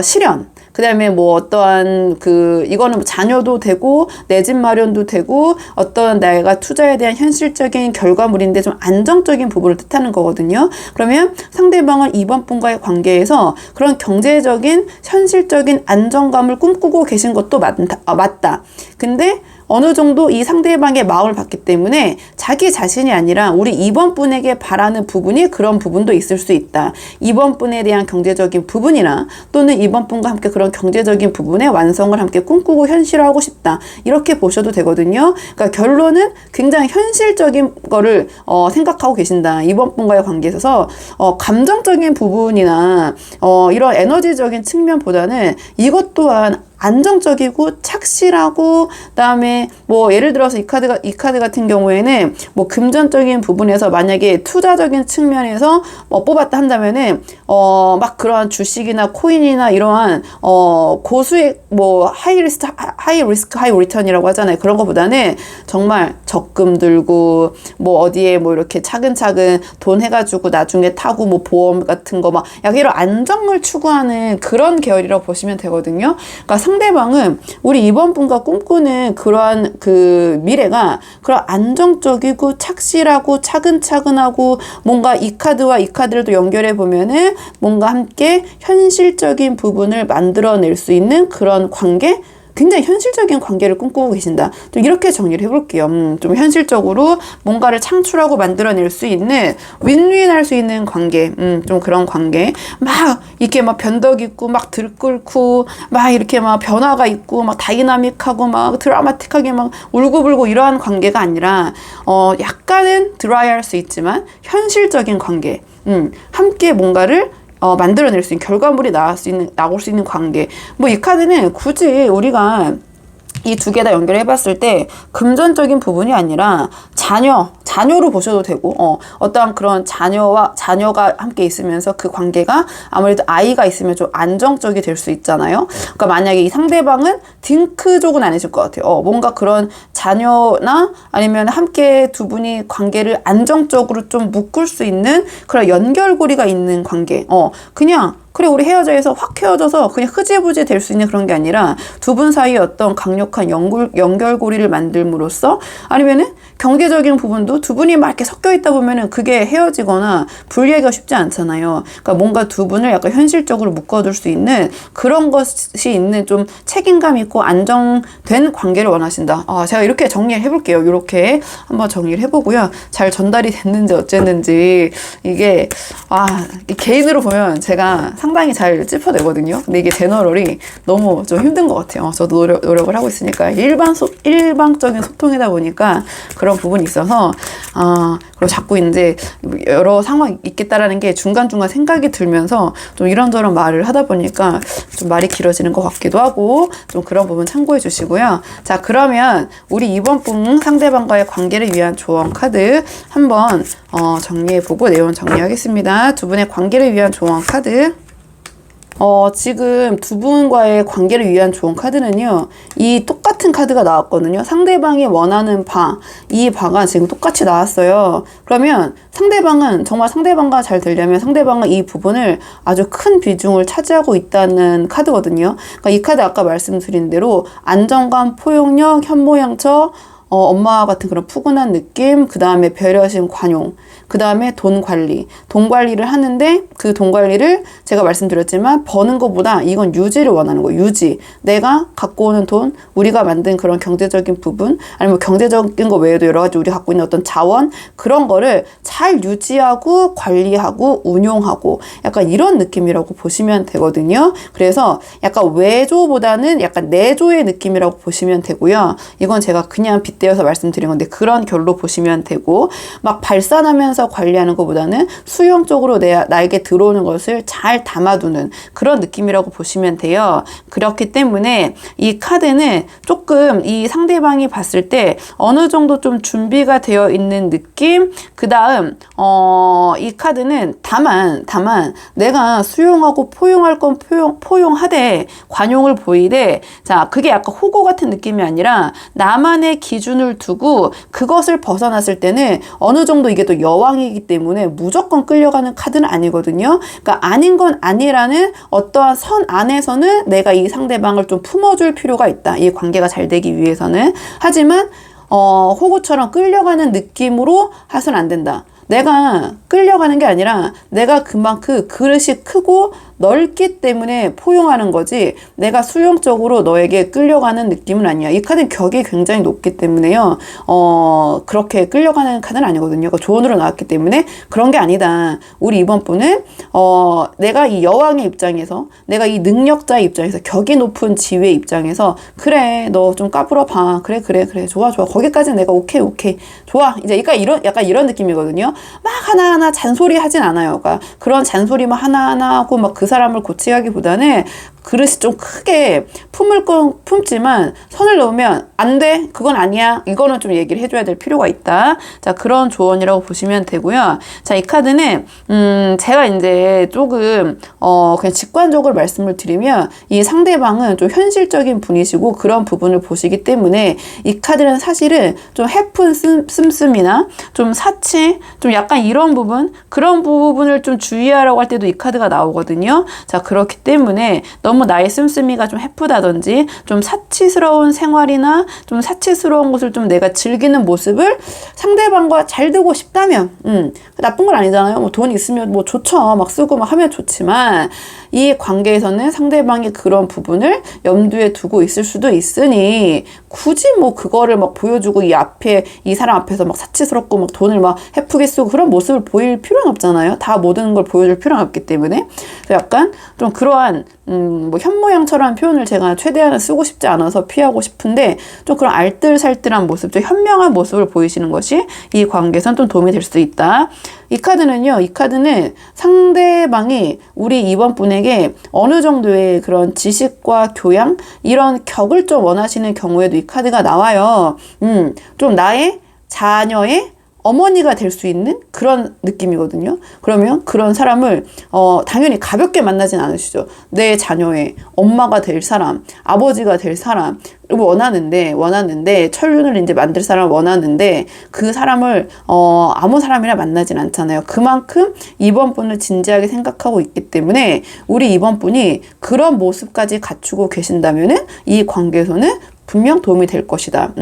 실현, 그 다음에 뭐 어떠한 이거는 자녀도 되고 내 집 마련도 되고 어떤 내가 투자에 대한 현실적인 결과물인데 좀 안정적인 부분을 뜻하는 거거든요. 그러면 상대방은 이번 분과의 관계에서 그런 경제적인 현실적인 안정감을 꿈꾸고 계신 것도 맞다. 근데 어느 정도 이 상대방의 마음을 받기 때문에 자기 자신이 아니라 우리 2번 분에게 바라는 부분이 그런 부분도 있을 수 있다. 2번 분에 대한 경제적인 부분이나 또는 2번 분과 함께 그런 경제적인 부분의 완성을 함께 꿈꾸고 현실화하고 싶다. 이렇게 보셔도 되거든요. 그러니까 결론은 굉장히 현실적인 거를 생각하고 계신다. 2번 분과의 관계에 있어서 감정적인 부분이나 이런 에너지적인 측면보다는 이것 또한 안정적이고 착실하고, 그다음에 뭐 예를 들어서 이 카드 같은 경우에는 뭐 금전적인 부분에서 만약에 투자적인 측면에서 뽑았다 한다면은 막 그러한 주식이나 코인이나 이러한 고수익 뭐 하이 리스크 하이 리턴이라고 하잖아요. 그런 거보다는 정말 적금 들고 뭐 어디에 뭐 이렇게 차근차근 돈 해가지고 나중에 타고 뭐 보험 같은 거 막 약간 이런 안정을 추구하는 그런 계열이라고 보시면 되거든요. 그러니까 상대방은 우리 이번 분과 꿈꾸는 그러한 그 미래가 그런 안정적이고 착실하고 차근차근하고, 뭔가 이 카드와 이 카드를 또 연결해 보면은 뭔가 함께 현실적인 부분을 만들어낼 수 있는 그런 관계, 굉장히 현실적인 관계를 꿈꾸고 계신다. 좀 이렇게 정리를 해볼게요. 좀 현실적으로 뭔가를 창출하고 만들어낼 수 있는 윈윈할 수 있는 관계, 좀 그런 관계. 막 이렇게 막 변덕 있고 막 들끓고 막 이렇게 막 변화가 있고 막 다이나믹하고 막 드라마틱하게 막 울고불고 이러한 관계가 아니라 약간은 드라이할 수 있지만 현실적인 관계. 함께 뭔가를 만들어낼 수 있는 결과물이 나올 수 있는 관계. 뭐 이 카드는 굳이 우리가 이 두 개 다 연결해 봤을 때 금전적인 부분이 아니라 자녀로 보셔도 되고, 어떠한 그런 자녀가 함께 있으면서 그 관계가 아무래도 아이가 있으면 좀 안정적이 될 수 있잖아요. 그러니까 만약에 이 상대방은 딩크족은 아니실 것 같아요. 뭔가 그런 자녀나 아니면 함께 두 분이 관계를 안정적으로 좀 묶을 수 있는 그런 연결고리가 있는 관계. 그냥 그래 우리 헤어져서 확 헤어져서 그냥 흐지부지 될 수 있는 그런 게 아니라 두 분 사이에 어떤 강력한 연결고리를 만들므로써, 아니면은 경제적인 부분도 두 분이 막 이렇게 섞여 있다 보면은 그게 헤어지거나 분리하기가 쉽지 않잖아요. 그러니까 뭔가 두 분을 약간 현실적으로 묶어둘 수 있는 그런 것이 있는 좀 책임감 있고 안정된 관계를 원하신다. 제가 이렇게 정리를 해볼게요. 이렇게 한번 정리를 해보고요. 잘 전달이 됐는지 어쨌는지, 이게 개인으로 보면 제가 상당히 잘 짚어내거든요. 근데 이게 제너럴이 너무 좀 힘든 것 같아요. 저도 노력을 하고 있으니까 일방적인 소통이다 보니까 그런 부분이 있어서 그리고 자꾸 이제 여러 상황이 있겠다라는 게 중간중간 생각이 들면서 좀 이런저런 말을 하다 보니까 좀 말이 길어지는 것 같기도 하고, 좀 그런 부분 참고해 주시고요. 자, 그러면 우리 이번 분 상대방과의 관계를 위한 조언 카드 한번 정리해보고 내용 정리하겠습니다. 두 분의 관계를 위한 조언 카드. 지금 두 분과의 관계를 위한 좋은 카드는요, 이 똑같은 카드가 나왔거든요. 상대방이 원하는 바, 이 바가 지금 똑같이 나왔어요. 그러면 상대방은, 정말 상대방과 잘 되려면 상대방은 이 부분을 아주 큰 비중을 차지하고 있다는 카드거든요. 그러니까 이 카드 아까 말씀드린 대로 안정감, 포용력, 현모양처, 엄마와 같은 그런 푸근한 느낌, 그 다음에 배려심, 관용, 그 다음에 돈 관리. 돈 관리를 하는데 그 돈 관리를 제가 말씀드렸지만 버는 것보다 이건 유지를 원하는 거예요. 유지. 내가 갖고 오는 돈, 우리가 만든 그런 경제적인 부분, 아니면 경제적인 거 외에도 여러 가지 우리가 갖고 있는 어떤 자원, 그런 거를 잘 유지하고 관리하고 운용하고 약간 이런 느낌이라고 보시면 되거든요. 그래서 약간 외조보다는 약간 내조의 느낌이라고 보시면 되고요. 이건 제가 그냥 빗대어서 말씀드린 건데 그런 결로 보시면 되고, 막 발산하면서 관리하는 것보다는 수용적으로 나에게 들어오는 것을 잘 담아두는 그런 느낌이라고 보시면 돼요. 그렇기 때문에 이 카드는 조금 이 상대방이 봤을 때 어느 정도 좀 준비가 되어 있는 느낌. 그 다음 이 카드는 다만 내가 수용하고 포용할 건 포용하되 관용을 보이되, 자, 그게 약간 호구 같은 느낌이 아니라 나만의 기준을 두고 그것을 벗어났을 때는 어느 정도 이게 또 여왕이기 때문에 무조건 끌려가는 카드는 아니거든요. 그러니까 아닌 건 아니라는 어떠한 선 안에서는 내가 이 상대방을 좀 품어줄 필요가 있다. 이 관계가 잘 되기 위해서는. 하지만 호구처럼 끌려가는 느낌으로 해서는 안 된다. 내가 끌려가는 게 아니라 내가 그만큼 그릇이 크고 넓기 때문에 포용하는 거지, 내가 수용적으로 너에게 끌려가는 느낌은 아니야. 이 카드는 격이 굉장히 높기 때문에요. 그렇게 끌려가는 카드는 아니거든요. 그러니까 조언으로 나왔기 때문에 그런 게 아니다. 우리 이번 분은 내가 이 여왕의 입장에서, 내가 이 능력자의 입장에서, 격이 높은 지위의 입장에서, 그래, 너 좀 까불어 봐. 그래, 좋아. 거기까지는 내가 오케이. 좋아. 이제 약간 이런 느낌이거든요. 막 하나하나 잔소리 하진 않아요. 그러니까 그런 잔소리만 하나하나 하고 막 그 사람을 고치게 하기보다는 그릇이 좀 크게 품을 건 품지만 선을 넘으면 안 돼. 그건 아니야. 이거는 좀 얘기를 해줘야 될 필요가 있다. 자, 그런 조언이라고 보시면 되고요. 자, 이 카드는 제가 이제 조금 그냥 직관적으로 말씀을 드리면 이 상대방은 좀 현실적인 분이시고 그런 부분을 보시기 때문에 이 카드는 사실은 좀 해픈 씀씀이나 좀 사치, 좀 약간 이런 부분, 그런 부분을 좀 주의하라고 할 때도 이 카드가 나오거든요. 자, 그렇기 때문에 너무 나의 씀씀이가 좀 해프다든지 좀 사치스러운 생활이나 좀 사치스러운 것을 좀 내가 즐기는 모습을 상대방과 잘 되고 싶다면 나쁜 건 아니잖아요. 뭐 돈 있으면 뭐 좋죠. 막 쓰고 막 하면 좋지만 이 관계에서는 상대방이 그런 부분을 염두에 두고 있을 수도 있으니 굳이 뭐 그거를 막 보여주고 이 사람 앞에서 막 사치스럽고 막 돈을 막 해프게 쓰고 그런 모습을 보일 필요는 없잖아요. 다 모든 걸 보여줄 필요는 없기 때문에. 약간 좀 그러한 뭐 현모양처럼 표현을 제가 최대한 쓰고 싶지 않아서 피하고 싶은데, 좀 그런 알뜰살뜰한 모습, 좀 현명한 모습을 보이시는 것이 이 관계에선 좀 도움이 될 수 있다. 이 카드는 상대방이 우리 이번 분에게 어느 정도의 그런 지식과 교양, 이런 격을 좀 원하시는 경우에도 이 카드가 나와요. 좀 나의 자녀의 어머니가 될 수 있는 그런 느낌이거든요. 그러면 그런 사람을 당연히 가볍게 만나진 않으시죠. 내 자녀의 엄마가 될 사람, 아버지가 될 사람 원하는데 천륜을 이제 만들 사람을 원하는데 그 사람을 아무 사람이나 만나진 않잖아요. 그만큼 이번 분을 진지하게 생각하고 있기 때문에 우리 이번 분이 그런 모습까지 갖추고 계신다면은 이 관계에서는 분명 도움이 될 것이다.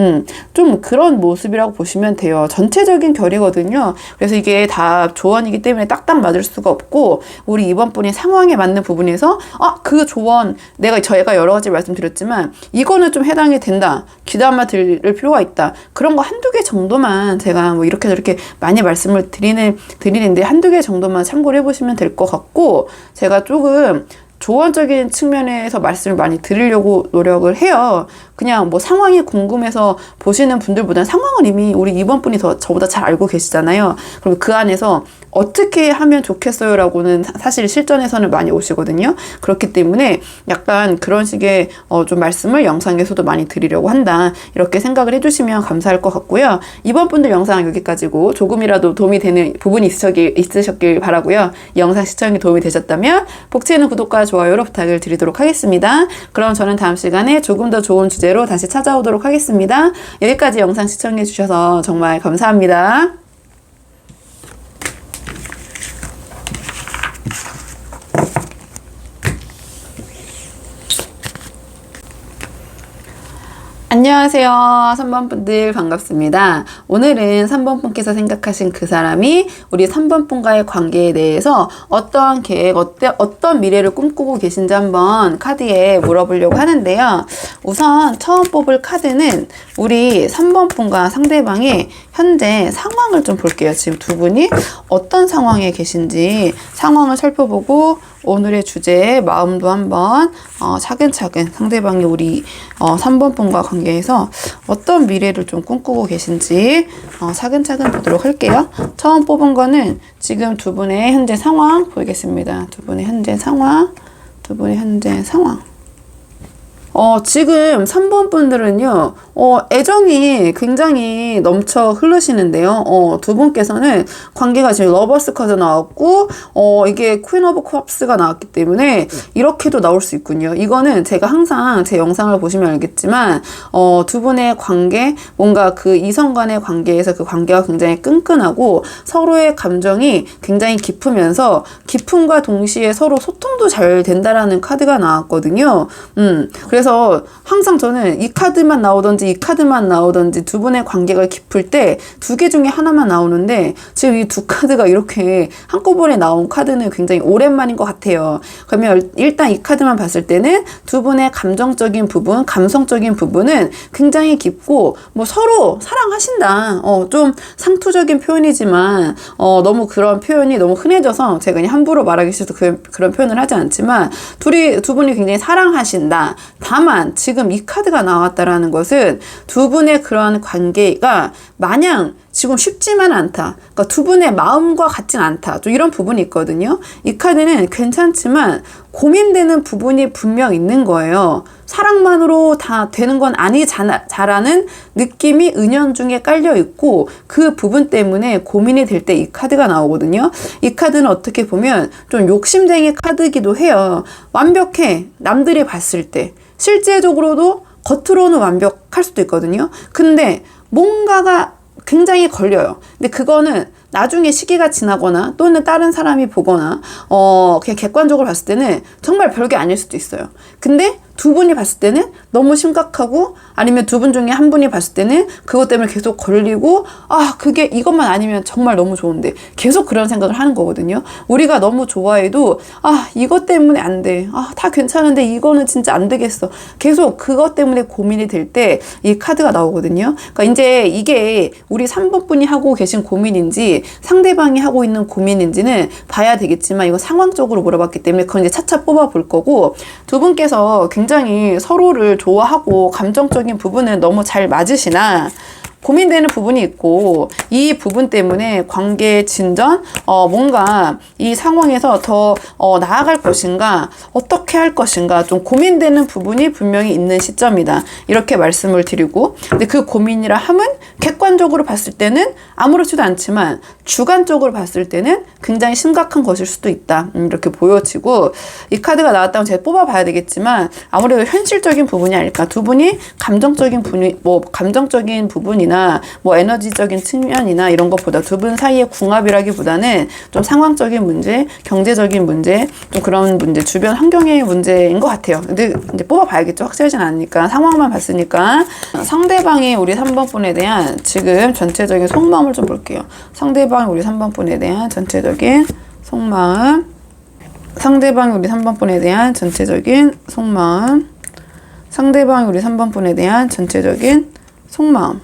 좀 그런 모습이라고 보시면 돼요. 전체적인 결이거든요. 그래서 이게 다 조언이기 때문에 딱딱 맞을 수가 없고, 우리 이번 분이 상황에 맞는 부분에서 그 조언 저희가 여러 가지 말씀드렸지만 이거는 좀 해당이 된다. 귀담아 들을 필요가 있다. 그런 거 한두 개 정도만 제가 뭐 이렇게 저렇게 많이 말씀을 드리는데 한두 개 정도만 참고를 해보시면 될 것 같고, 제가 조금 조언적인 측면에서 말씀을 많이 드리려고 노력을 해요. 그냥 뭐 상황이 궁금해서 보시는 분들보다는 상황을 이미 우리 이번 분이 저보다 잘 알고 계시잖아요. 그럼 그 안에서 어떻게 하면 좋겠어요 라고는 사실 실전에서는 많이 오시거든요. 그렇기 때문에 약간 그런 식의 좀 말씀을 영상에서도 많이 드리려고 한다, 이렇게 생각을 해주시면 감사할 것 같고요. 이번 분들 영상 여기까지고, 조금이라도 도움이 되는 부분이 있으셨길 바라고요. 이 영상 시청이 도움이 되셨다면 복채는 구독과 좋아요로 부탁을 드리도록 하겠습니다. 그럼 저는 다음 시간에 조금 더 좋은 주제로 다시 찾아오도록 하겠습니다. 여기까지 영상 시청해 주셔서 정말 감사합니다. 안녕하세요. 3번 분들 반갑습니다. 오늘은 3번 분께서 생각하신 그 사람이 우리 3번 분과의 관계에 대해서 어떠한 계획, 어떤 미래를 꿈꾸고 계신지 한번 카드에 물어보려고 하는데요. 우선 처음 뽑을 카드는 우리 3번 분과 상대방의 현재 상황을 좀 볼게요. 지금 두 분이 어떤 상황에 계신지 상황을 살펴보고 오늘의 주제에 마음도 한번 차근차근 상대방이 우리 3번 분과 관계에서 어떤 미래를 좀 꿈꾸고 계신지 차근차근 보도록 할게요. 처음 뽑은 거는 지금 두 분의 현재 상황 보이겠습니다. 두 분의 현재 상황. 지금 3번 분들은요, 애정이 굉장히 넘쳐 흐르시는데요. 두 분께서는 관계가 지금 러버스 카드 나왔고, 이게 퀸 오브 컵스가 나왔기 때문에 이렇게도 나올 수 있군요. 이거는 제가 항상 제 영상을 보시면 알겠지만, 두 분의 관계, 뭔가 그 이성 간의 관계에서 그 관계가 굉장히 끈끈하고 서로의 감정이 굉장히 깊으면서 깊음과 동시에 서로 소통도 잘 된다라는 카드가 나왔거든요. 그래서 항상 저는 이 카드만 나오든지 이 카드만 나오든지 두 분의 관계가 깊을 때 두 개 중에 하나만 나오는데 지금 이 두 카드가 이렇게 한꺼번에 나온 카드는 굉장히 오랜만인 것 같아요. 그러면 일단 이 카드만 봤을 때는 두 분의 감정적인 부분, 감성적인 부분은 굉장히 깊고 뭐 서로 사랑하신다. 좀 상투적인 표현이지만 너무 그런 표현이 너무 흔해져서 제가 그냥 함부로 말하기 싫어서 그런 표현을 하지 않지만 두 분이 굉장히 사랑하신다. 다만 지금 이 카드가 나왔다라는 것은 두 분의 그런 관계가 마냥 지금 쉽지만 않다. 그러니까 두 분의 마음과 같진 않다. 좀 이런 부분이 있거든요. 이 카드는 괜찮지만 고민되는 부분이 분명 있는 거예요. 사랑만으로 다 되는 건 아니자라는 느낌이 은연중에 깔려 있고 그 부분 때문에 고민이 될 때 이 카드가 나오거든요. 이 카드는 어떻게 보면 좀 욕심쟁이 카드이기도 해요. 완벽해. 남들이 봤을 때. 실제적으로도 겉으로는 완벽할 수도 있거든요. 근데 뭔가가 굉장히 걸려요. 근데 그거는 나중에 시기가 지나거나 또는 다른 사람이 보거나 그냥 객관적으로 봤을 때는 정말 별게 아닐 수도 있어요. 근데 두 분이 봤을 때는 너무 심각하고 아니면 두 분 중에 한 분이 봤을 때는 그것 때문에 계속 걸리고 그게 이것만 아니면 정말 너무 좋은데 계속 그런 생각을 하는 거거든요. 우리가 너무 좋아해도 이것 때문에 안 돼. 다 괜찮은데 이거는 진짜 안 되겠어. 계속 그것 때문에 고민이 될 때 이 카드가 나오거든요. 그러니까 이제 이게 우리 3번 분이 하고 계신 고민인지 상대방이 하고 있는 고민인지는 봐야 되겠지만 이거 상황적으로 물어봤기 때문에 그건 이제 차차 뽑아 볼 거고 두 분께서 굉장히 서로를 좋아하고 감정적인 부분은 너무 잘 맞으시나 고민되는 부분이 있고 이 부분 때문에 관계 진전 뭔가 이 상황에서 더 나아갈 것인가 어떻게 할 것인가 좀 고민되는 부분이 분명히 있는 시점이다 이렇게 말씀을 드리고 근데 그 고민이라 함은 객관적으로 봤을 때는 아무렇지도 않지만 주관적으로 봤을 때는 굉장히 심각한 것일 수도 있다 이렇게 보여지고 이 카드가 나왔다면 제가 뽑아봐야 되겠지만 아무래도 현실적인 부분이 아닐까 두 분이 감정적인 부분이나 뭐 에너지적인 측면이나 이런 것보다 두 분 사이의 궁합이라기보다는 좀 상황적인 문제, 경제적인 문제, 좀 그런 문제, 주변 환경의 문제인 것 같아요. 근데 이제 뽑아봐야겠죠. 확실하진 않으니까 상황만 봤으니까 상대방이 우리 3번 분에 대한 지금 전체적인 속마음을 좀 볼게요. 상대방이 우리 3번 분에 대한 전체적인 속마음, 상대방이 우리 3번 분에 대한 전체적인 속마음, 상대방이 우리 3번 분에 대한 전체적인 속마음.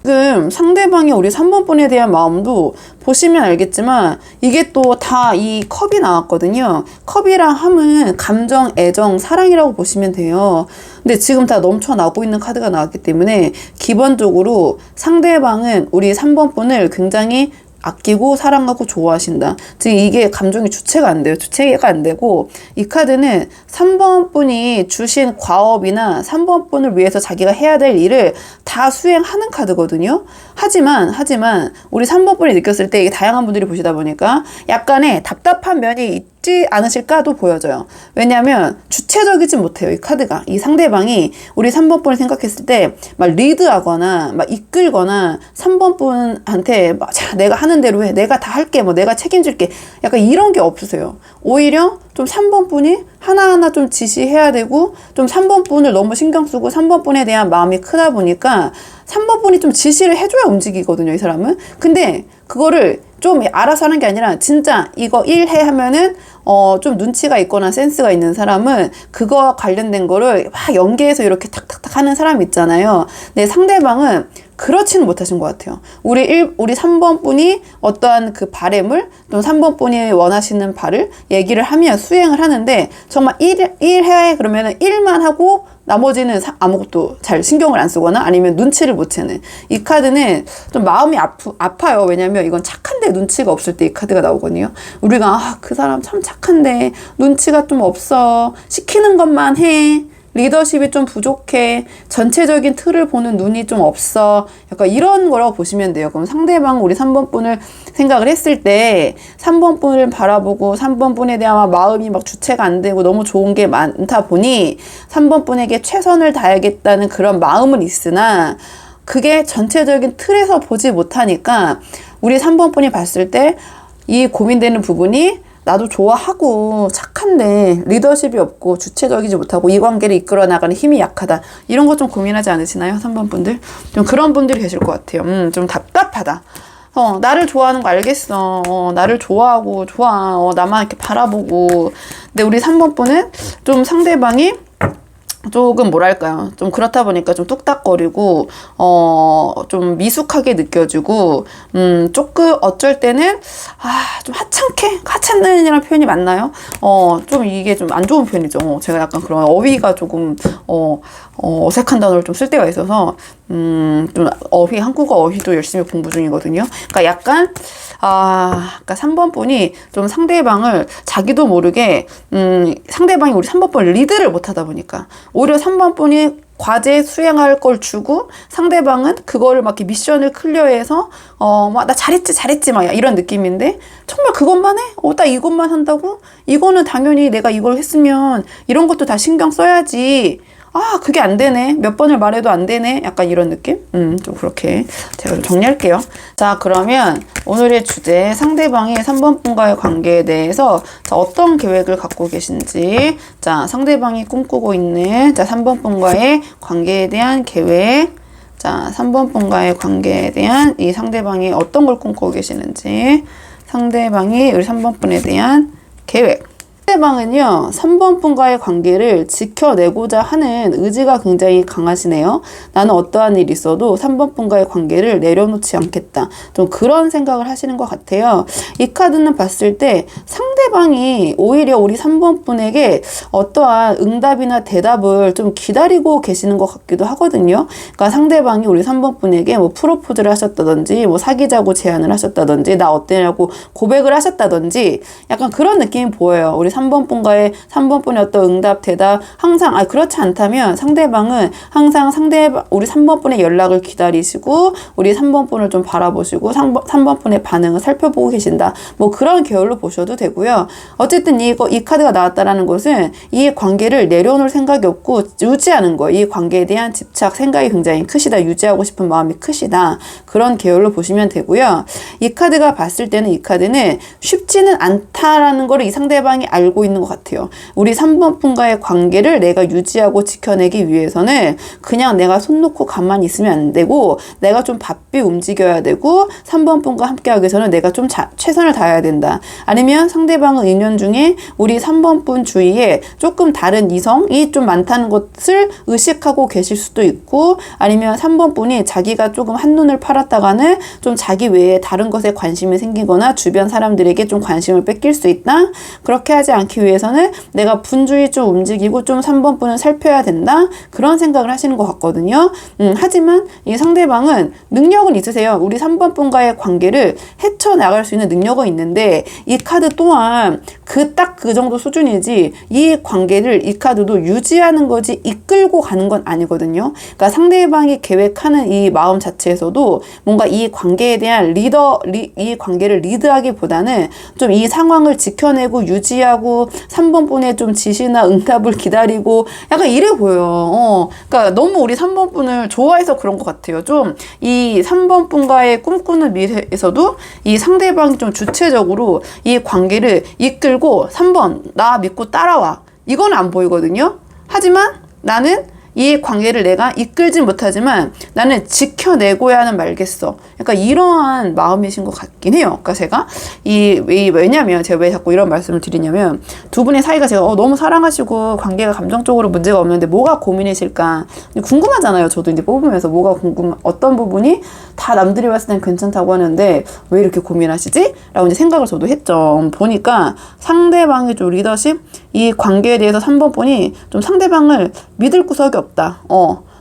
지금 상대방이 우리 3번 분에 대한 마음도 보시면 알겠지만 이게 또 다 이 컵이 나왔거든요. 컵이랑 함은 감정, 애정, 사랑이라고 보시면 돼요. 근데 지금 다 넘쳐나고 있는 카드가 나왔기 때문에 기본적으로 상대방은 우리 3번 분을 굉장히 아끼고 사랑하고 좋아하신다. 지금 이게 감정이 주체가 안 돼요. 주체가 안 되고 이 카드는 3번 분이 주신 과업이나 3번 분을 위해서 자기가 해야 될 일을 다 수행하는 카드거든요. 하지만 우리 3번 분이 느꼈을 때 이게 다양한 분들이 보시다 보니까 약간의 답답한 면이 쉽지 않으실까도 보여져요. 왜냐하면 주체적이지 못해요. 이 카드가. 이 상대방이 우리 3번 분을 생각했을 때 막 리드하거나 막 이끌거나 3번 분한테 막 자, 내가 하는 대로 해. 내가 다 할게. 뭐 내가 책임질게. 약간 이런 게 없으세요. 오히려 좀 3번 분이 하나하나 좀 지시해야 되고 좀 3번 분을 너무 신경 쓰고 3번 분에 대한 마음이 크다 보니까 3번 분이 좀 지시를 해줘야 움직이거든요, 이 사람은. 근데 그거를 좀 알아서 하는 게 아니라 진짜 이거 1해 하면은 좀 눈치가 있거나 센스가 있는 사람은 그거와 관련된 거를 막 연계해서 이렇게 탁탁탁 하는 사람 있잖아요. 근데 상대방은 그렇지는 못하신 것 같아요. 우리 3번 분이 어떠한 그 바램을 또 3번 분이 원하시는 바를 얘기를 하면 수행을 하는데 정말 1 해 그러면은 1만 하고 나머지는 아무것도 잘 신경을 안 쓰거나 아니면 눈치를 못 채는 이 카드는 좀 마음이 아파요. 왜냐면 이건 착한데 눈치가 없을 때 이 카드가 나오거든요. 우리가 그 사람 참 착한데 눈치가 좀 없어. 시키는 것만 해. 리더십이 좀 부족해. 전체적인 틀을 보는 눈이 좀 없어. 약간 이런 거라고 보시면 돼요. 그럼 상대방 우리 3번 분을 생각을 했을 때 3번 분을 바라보고 3번 분에 대한 마음이 막 주체가 안 되고 너무 좋은 게 많다 보니 3번 분에게 최선을 다하겠다는 그런 마음은 있으나 그게 전체적인 틀에서 보지 못하니까 우리 3번 분이 봤을 때 이 고민되는 부분이 나도 좋아하고 착한데 리더십이 없고 주체적이지 못하고 이 관계를 이끌어 나가는 힘이 약하다. 이런 거 좀 고민하지 않으시나요? 3번 분들? 좀 그런 분들이 계실 것 같아요. 좀 답답하다. 나를 좋아하는 거 알겠어. 나를 좋아하고 좋아. 나만 이렇게 바라보고. 근데 우리 3번 분은 좀 상대방이 조금 뭐랄까요. 좀 그렇다 보니까 좀 뚝딱거리고, 좀 미숙하게 느껴지고, 조금 어쩔 때는, 좀 하찮는이라는 표현이 맞나요? 좀 이게 좀 안 좋은 표현이죠. 제가 약간 그런 어휘가 조금, 어색한 단어를 좀 쓸 때가 있어서, 좀 한국어 어휘도 열심히 공부 중이거든요. 그러니까 약간, 그러니까 3번 분이 좀 상대방을 자기도 모르게, 상대방이 우리 3번 분을 리드를 못 하다 보니까, 오히려 3번 분이 과제 수행할 걸 주고 상대방은 그거를 막 이렇게 미션을 클리어해서 막 나 잘했지 막 이런 느낌인데 정말 그것만 해? 나 이것만 한다고? 이거는 당연히 내가 이걸 했으면 이런 것도 다 신경 써야지. 그게 안 되네. 몇 번을 말해도 안 되네. 약간 이런 느낌? 좀 그렇게 제가 좀 정리할게요. 자, 그러면 오늘의 주제 상대방의 3번 분과의 관계에 대해서 자, 어떤 계획을 갖고 계신지 자, 상대방이 꿈꾸고 있는 자, 3번 분과의 관계에 대한 계획 자, 3번 분과의 관계에 대한 이 상대방이 어떤 걸 꿈꾸고 계시는지 상대방이 우리 3번 분에 대한 계획 상대방은요 3번 분과의 관계를 지켜내고자 하는 의지가 굉장히 강하시네요. 나는 어떠한 일이 있어도 3번 분과의 관계를 내려놓지 않겠다. 좀 그런 생각을 하시는 것 같아요. 이 카드는 봤을 때 상대방이 오히려 우리 3번 분에게 어떠한 응답이나 대답을 좀 기다리고 계시는 것 같기도 하거든요. 그러니까 상대방이 우리 3번 분에게 뭐 프로포즈를 하셨다든지 뭐 사귀자고 제안을 하셨다든지 나 어때냐고 고백을 하셨다든지 약간 그런 느낌이 보여요. 우리 3번 분과의 3번 분의 어떤 응답, 대답 항상 그렇지 않다면 상대방은 항상 우리 3번 분의 연락을 기다리시고 우리 3번 분을 좀 바라보시고 3번 분의 반응을 살펴보고 계신다. 뭐 그런 계열로 보셔도 되고요. 어쨌든 이 카드가 나왔다라는 것은 이 관계를 내려놓을 생각이 없고 유지하는 거. 이 관계에 대한 집착, 생각이 굉장히 크시다. 유지하고 싶은 마음이 크시다. 그런 계열로 보시면 되고요. 이 카드가 봤을 때는 이 카드는 쉽지는 않다라는 걸 이 상대방이 알고 있는 것 같아요. 우리 3번 분과의 관계를 내가 유지하고 지켜내기 위해서는 그냥 내가 손 놓고 가만히 있으면 안 되고 내가 좀 바삐 움직여야 되고 3번 분과 함께 하기 위해서는 내가 좀 최선을 다해야 된다. 아니면 상대방은 인연 중에 우리 3번 분 주위에 조금 다른 이성이 좀 많다는 것을 의식하고 계실 수도 있고 아니면 3번 분이 자기가 조금 한눈을 팔았다가는 좀 자기 외에 다른 것에 관심이 생기거나 주변 사람들에게 좀 관심을 뺏길 수 있다. 그렇게 하지 않기 위해서는 내가 분주히 좀 움직이고 좀 3번 분을 살펴야 된다. 그런 생각을 하시는 것 같거든요. 하지만 이 상대방은 능력 능력은 있으세요. 우리 3번 분과의 관계를 헤쳐나갈 수 있는 능력은 있는데 이 카드 또한 딱 그 정도 수준이지 이 관계를 이 카드도 유지하는 거지 이끌고 가는 건 아니거든요. 그러니까 상대방이 계획하는 이 마음 자체에서도 뭔가 이 관계에 대한 이 관계를 리드하기보다는 좀 이 상황을 지켜내고 유지하고 3번 분의 좀 지시나 응답을 기다리고 약간 이래 보여요. 그러니까 너무 우리 3번 분을 좋아해서 그런 것 같아요. 좀 이 3번 분과의 꿈꾸는 미래에서도 이 상대방이 좀 주체적으로 이 관계를 이끌고 3번 나 믿고 따라와. 이건 안 보이거든요. 하지만 나는 이 관계를 내가 이끌진 못하지만 나는 지켜내고야 하는 말겠어. 약간 이러한 마음이신 것 같긴 해요. 그러니까 제가 왜냐면 제가 왜 자꾸 이런 말씀을 드리냐면 두 분의 사이가 제가 너무 사랑하시고 관계가 감정적으로 문제가 없는데 뭐가 고민이실까 궁금하잖아요. 저도 이제 뽑으면서 어떤 부분이 다 남들이 봤을 땐 괜찮다고 하는데 왜 이렇게 고민하시지? 라고 이제 생각을 저도 했죠. 보니까 상대방의 좀 리더십, 이 관계에 대해서 3번 분이 좀 상대방을 믿을 구석이 없다.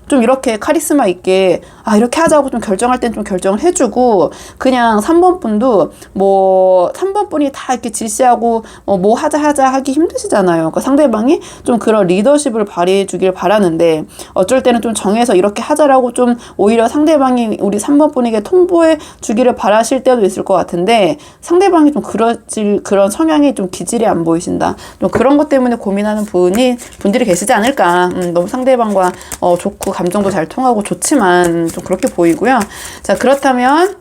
좀 이렇게 카리스마 있게 이렇게 하자고 좀 결정할 땐 좀 결정을 해주고 그냥 3번 분도 3번 분이 다 이렇게 지시하고 뭐 하자 하기 힘드시잖아요. 그러니까 상대방이 좀 그런 리더십을 발휘해 주길 바라는데 어쩔 때는 좀 정해서 이렇게 하자라고 좀 오히려 상대방이 우리 3번 분에게 통보해 주기를 바라실 때도 있을 것 같은데 상대방이 좀 그런 성향이 좀 기질이 안 보이신다. 좀 그런 것 때문에 고민하는 분들이 계시지 않을까. 너무 상대방과 좋고 감정도 잘 통하고 좋지만 좀 그렇게 보이고요. 자, 그렇다면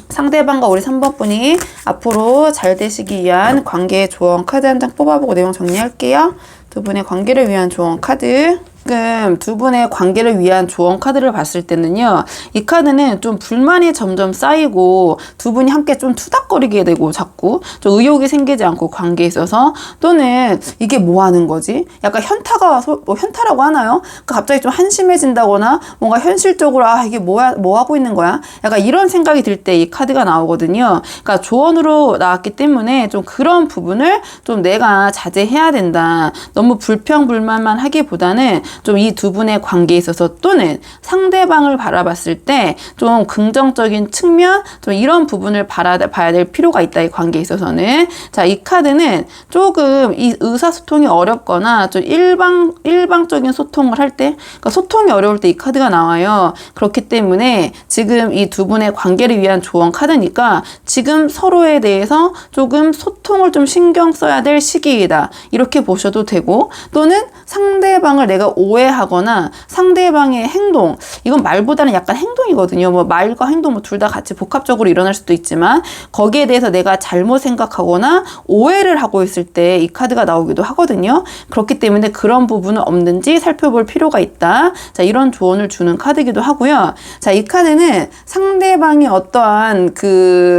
상대방과 우리 3번 분이 앞으로 잘 되시기 위한 관계의 조언 카드 한 장 뽑아보고 내용 정리할게요. 두 분의 관계를 위한 조언 카드. 지금 두 분의 관계를 위한 조언 카드를 봤을 때는요, 이 카드는 좀 불만이 점점 쌓이고 두 분이 함께 좀 투닥거리게 되고 자꾸 좀 의욕이 생기지 않고 관계에 있어서 또는 이게 뭐 하는 거지? 약간 현타라고 하나요? 그러니까 갑자기 좀 한심해진다거나 뭔가 현실적으로 이게 뭐 하고 있는 거야? 약간 이런 생각이 들 때 이 카드가 나오거든요. 그러니까 조언으로 나왔기 때문에 좀 그런 부분을 좀 내가 자제해야 된다. 너무 불평불만만 하기보다는 좀 이 두 분의 관계에 있어서 또는 상대방을 바라봤을 때 좀 긍정적인 측면, 좀 이런 부분을 봐야 될 필요가 있다. 이 관계에 있어서는. 자, 이 카드는 조금 이 의사소통이 어렵거나 좀 일방적인 소통을 할 때, 그러니까 소통이 어려울 때 이 카드가 나와요. 그렇기 때문에 지금 이 두 분의 관계를 위한 조언 카드니까 지금 서로에 대해서 조금 소통을 좀 신경 써야 될 시기이다. 이렇게 보셔도 되고, 또는 상대방을 내가 오해하거나 상대방의 행동, 이건 말보다는 약간 행동이거든요. 뭐 말과 행동 둘 다 같이 복합적으로 일어날 수도 있지만 거기에 대해서 내가 잘못 생각하거나 오해를 하고 있을 때 이 카드가 나오기도 하거든요. 그렇기 때문에 그런 부분은 없는지 살펴볼 필요가 있다. 자, 이런 조언을 주는 카드이기도 하고요. 자, 이 카드는 상대방이 어떠한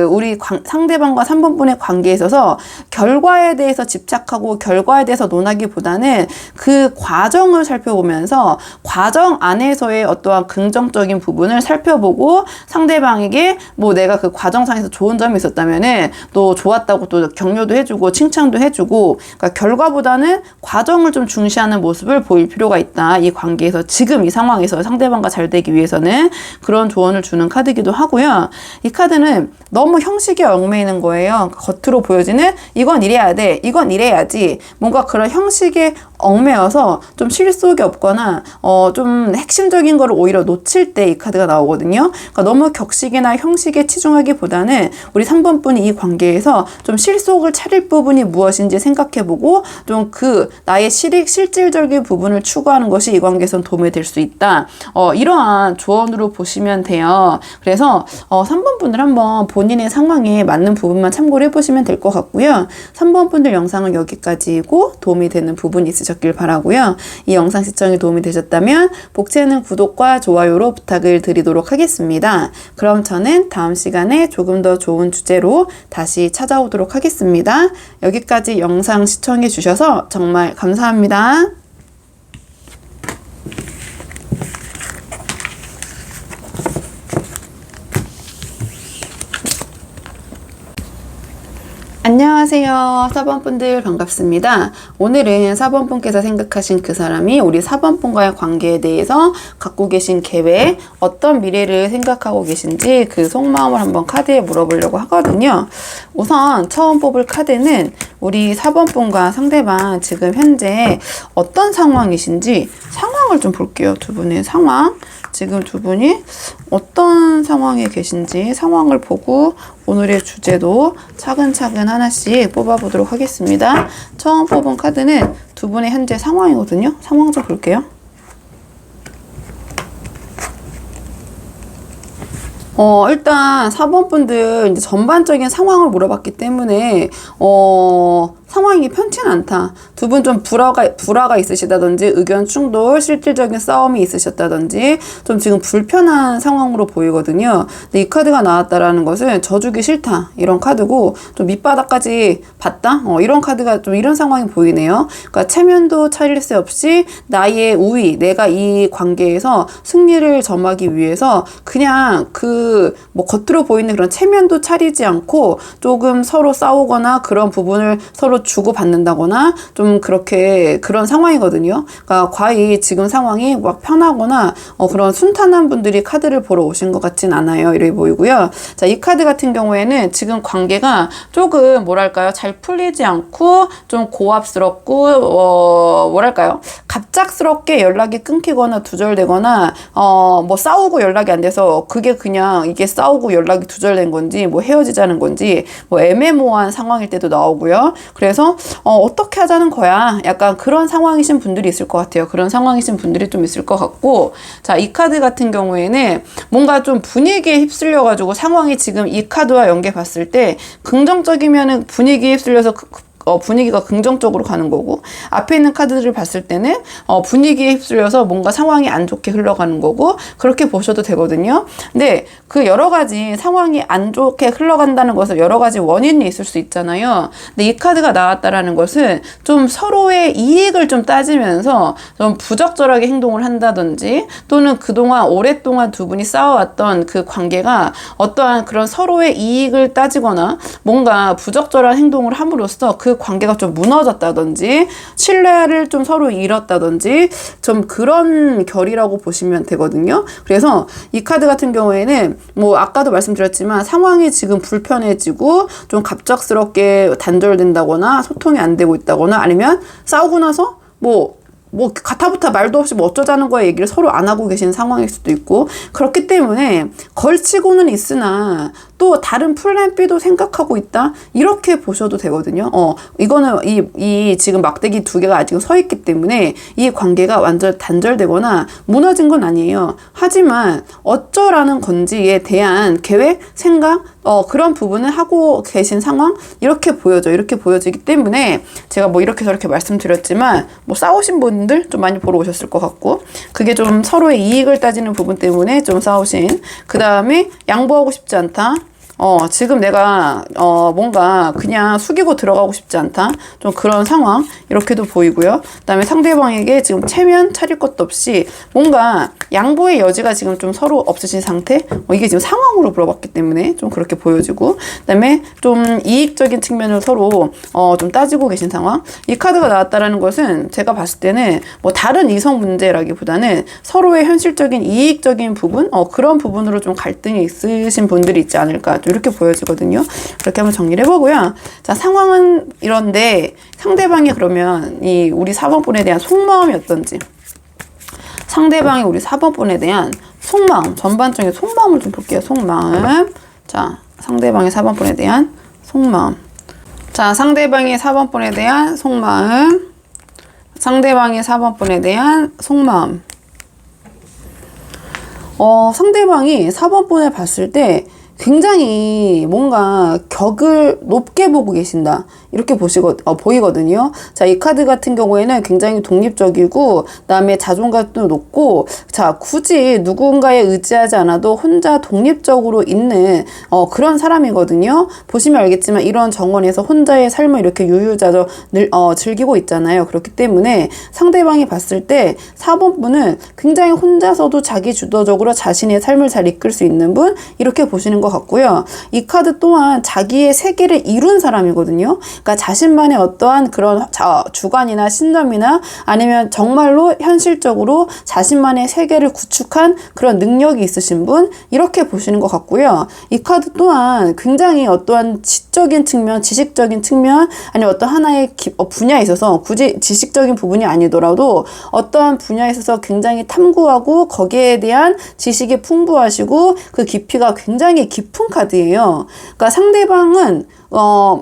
우리 상대방과 3번 분의 관계에 있어서 결과에 대해서 집착하고 결과에 대해서 논하기보다는 그 과정을 살펴보면서 과정 안에서의 어떠한 긍정적인 부분을 살펴보고 상대방에게 뭐 내가 그 과정상에서 좋은 점이 있었다면은 또 좋았다고 또 격려도 해주고 칭찬도 해주고, 그러니까 결과보다는 과정을 좀 중시하는 모습을 보일 필요가 있다. 이 관계에서 지금 이 상황에서 상대방과 잘 되기 위해서는 그런 조언을 주는 카드이기도 하고요. 이 카드는 너무 형식에 얽매이는 거예요. 겉으로 보여지는 이건 이래야 돼, 이건 이래야지, 뭔가 그런 형식에 얽매여서 좀 실속이 없거나 좀 핵심적인 거를 오히려 놓칠 때 이 카드가 나오거든요. 그러니까 너무 격식이나 형식에 치중하기보다는 우리 3번 분이 이 관계에서 좀 실속을 차릴 부분이 무엇인지 생각해보고 좀 나의 실질적인 부분을 추구하는 것이 이 관계에선 도움이 될 수 있다. 이러한 조언으로 보시면 돼요. 그래서 3번 분들 한번 본인의 상황에 맞는 부분만 참고를 해보시면 될 것 같고요. 3번 분들 영상은 여기까지이고 도움이 되는 부분이 있으셨길 바라고요. 이 영상 시청이 도움이 되셨다면 복채는 구독과 좋아요로 부탁을 드리도록 하겠습니다. 그럼 저는 다음 시간에 조금 더 좋은 주제로 다시 찾아오도록 하겠습니다. 여기까지 영상 시청해 주셔서 정말 감사합니다. 안녕하세요. 4번분들 반갑습니다. 오늘은 4번분께서 생각하신 그 사람이 우리 4번분과의 관계에 대해서 갖고 계신 계획, 어떤 미래를 생각하고 계신지 그 속마음을 한번 카드에 물어보려고 하거든요. 우선 처음 뽑을 카드는 우리 4번분과 상대방 지금 현재 어떤 상황이신지 상황을 좀 볼게요. 두 분의 상황. 지금 두 분이 어떤 상황에 계신지 상황을 보고 오늘의 주제도 차근차근 하나씩 뽑아보도록 하겠습니다. 처음 뽑은 카드는 두 분의 현재 상황이거든요. 상황 좀 볼게요. 일단 4번 분들 이제 전반적인 상황을 물어봤기 때문에 상황이 편치는 않다. 두 분 좀 불화가 있으시다든지 의견 충돌, 실질적인 싸움이 있으셨다든지 좀 지금 불편한 상황으로 보이거든요. 근데 이 카드가 나왔다라는 것은 져주기 싫다 이런 카드고 좀 밑바닥까지 봤다 이런 카드가 좀 이런 상황이 보이네요. 그러니까 체면도 차릴 새 없이 나의 우위, 내가 이 관계에서 승리를 점하기 위해서 그냥 뭐 겉으로 보이는 그런 체면도 차리지 않고 조금 서로 싸우거나 그런 부분을 서로 주고받는다거나 좀 그런 상황이거든요. 그러니까 과히 지금 상황이 막 편하거나 그런 순탄한 분들이 카드를 보러 오신 것 같진 않아요. 이렇게 보이고요. 자, 이 카드 같은 경우에는 지금 관계가 조금 뭐랄까요? 잘 풀리지 않고 좀 고압스럽고 뭐랄까요? 갑작스럽게 연락이 끊기거나 두절되거나 뭐 싸우고 연락이 안 돼서 그게 그냥 이게 싸우고 연락이 두절된 건지 뭐 헤어지자는 건지 뭐 애매모호한 상황일 때도 나오고요. 그래서 어떻게 하자는 거야. 약간 그런 상황이신 분들이 있을 것 같아요. 그런 상황이신 분들이 좀 있을 것 같고, 자, 이 카드 같은 경우에는 뭔가 좀 분위기에 휩쓸려 가지고 상황이 지금 이 카드와 연계 봤을 때 긍정적이면은 분위기에 휩쓸려서 분위기가 긍정적으로 가는 거고, 앞에 있는 카드들을 봤을 때는 분위기에 휩쓸려서 뭔가 상황이 안 좋게 흘러가는 거고, 그렇게 보셔도 되거든요. 근데 그 여러 가지 상황이 안 좋게 흘러간다는 것은 여러 가지 원인이 있을 수 있잖아요. 근데 이 카드가 나왔다라는 것은 좀 서로의 이익을 좀 따지면서 좀 부적절하게 행동을 한다든지, 또는 그동안 오랫동안 두 분이 싸워왔던 그 관계가 어떠한 그런 서로의 이익을 따지거나 뭔가 부적절한 행동을 함으로써 그 관계가 좀 무너졌다든지 신뢰를 좀 서로 잃었다든지 좀 그런 결이라고 보시면 되거든요. 그래서 이 카드 같은 경우에는 뭐 아까도 말씀드렸지만 상황이 지금 불편해지고 좀 갑작스럽게 단절된다거나 소통이 안 되고 있다거나 아니면 싸우고 나서 뭐 가타부타 말도 없이 뭐 어쩌자는 거에 얘기를 서로 안 하고 계신 상황일 수도 있고, 그렇기 때문에 걸치고는 있으나 또 다른 플랜 B도 생각하고 있다 이렇게 보셔도 되거든요. 이거는 이 지금 막대기 두 개가 아직 서 있기 때문에 이 관계가 완전 단절되거나 무너진 건 아니에요. 하지만 어쩌라는 건지에 대한 계획, 생각 그런 부분을 하고 계신 상황 이렇게 보여져. 이렇게 보여지기 때문에 제가 뭐 이렇게 저렇게 말씀드렸지만 뭐 싸우신 분들 좀 많이 보러 오셨을 것 같고, 그게 좀 서로의 이익을 따지는 부분 때문에 좀 싸우신, 그 다음에 양보하고 싶지 않다. 지금 내가 뭔가 그냥 숙이고 들어가고 싶지 않다. 좀 그런 상황 이렇게도 보이고요. 그다음에 상대방에게 지금 체면 차릴 것도 없이 뭔가 양보의 여지가 지금 좀 서로 없으신 상태. 이게 지금 상황으로 물어봤기 때문에 좀 그렇게 보여지고, 그다음에 좀 이익적인 측면을 서로 좀 따지고 계신 상황. 이 카드가 나왔다라는 것은 제가 봤을 때는 뭐 다른 이성 문제라기보다는 서로의 현실적인 이익적인 부분 그런 부분으로 좀 갈등이 있으신 분들이 있지 않을까. 이렇게 보여지거든요. 그렇게 한번 정리를 해보고요. 자, 상황은 이런데 상대방이 그러면 이 우리 4번분에 대한 속마음이 어떤지, 상대방이 우리 4번분에 대한 속마음, 전반적인 속마음을 좀 볼게요. 속마음. 자, 상대방의 4번분에 대한 속마음. 자, 상대방의 4번분에 대한 속마음. 상대방의 4번분에 대한 속마음. 상대방이 4번분을 봤을 때 굉장히 뭔가 격을 높게 보고 계신다 이렇게 보이거든요. 자, 이 카드 같은 경우에는 굉장히 독립적이고 그다음에 자존감도 높고, 자, 굳이 누군가에 의지하지 않아도 혼자 독립적으로 있는 그런 사람이거든요. 보시면 알겠지만 이런 정원에서 혼자의 삶을 이렇게 유유자적 즐기고 있잖아요. 그렇기 때문에 상대방이 봤을 때 4번 분은 굉장히 혼자서도 자기 주도적으로 자신의 삶을 잘 이끌 수 있는 분 이렇게 보시는 것 같고요. 이 카드 또한 자기의 세계를 이룬 사람이거든요. 그러니까 자신만의 어떠한 그런 주관이나 신념이나 아니면 정말로 현실적으로 자신만의 세계를 구축한 그런 능력이 있으신 분, 이렇게 보시는 것 같고요. 이 카드 또한 굉장히 어떠한 지적인 측면, 지식적인 측면, 아니면 어떤 하나의 분야에 있어서 굳이 지식적인 부분이 아니더라도 어떠한 분야에 있어서 굉장히 탐구하고 거기에 대한 지식이 풍부하시고 그 깊이가 굉장히 깊은 카드예요. 그러니까 상대방은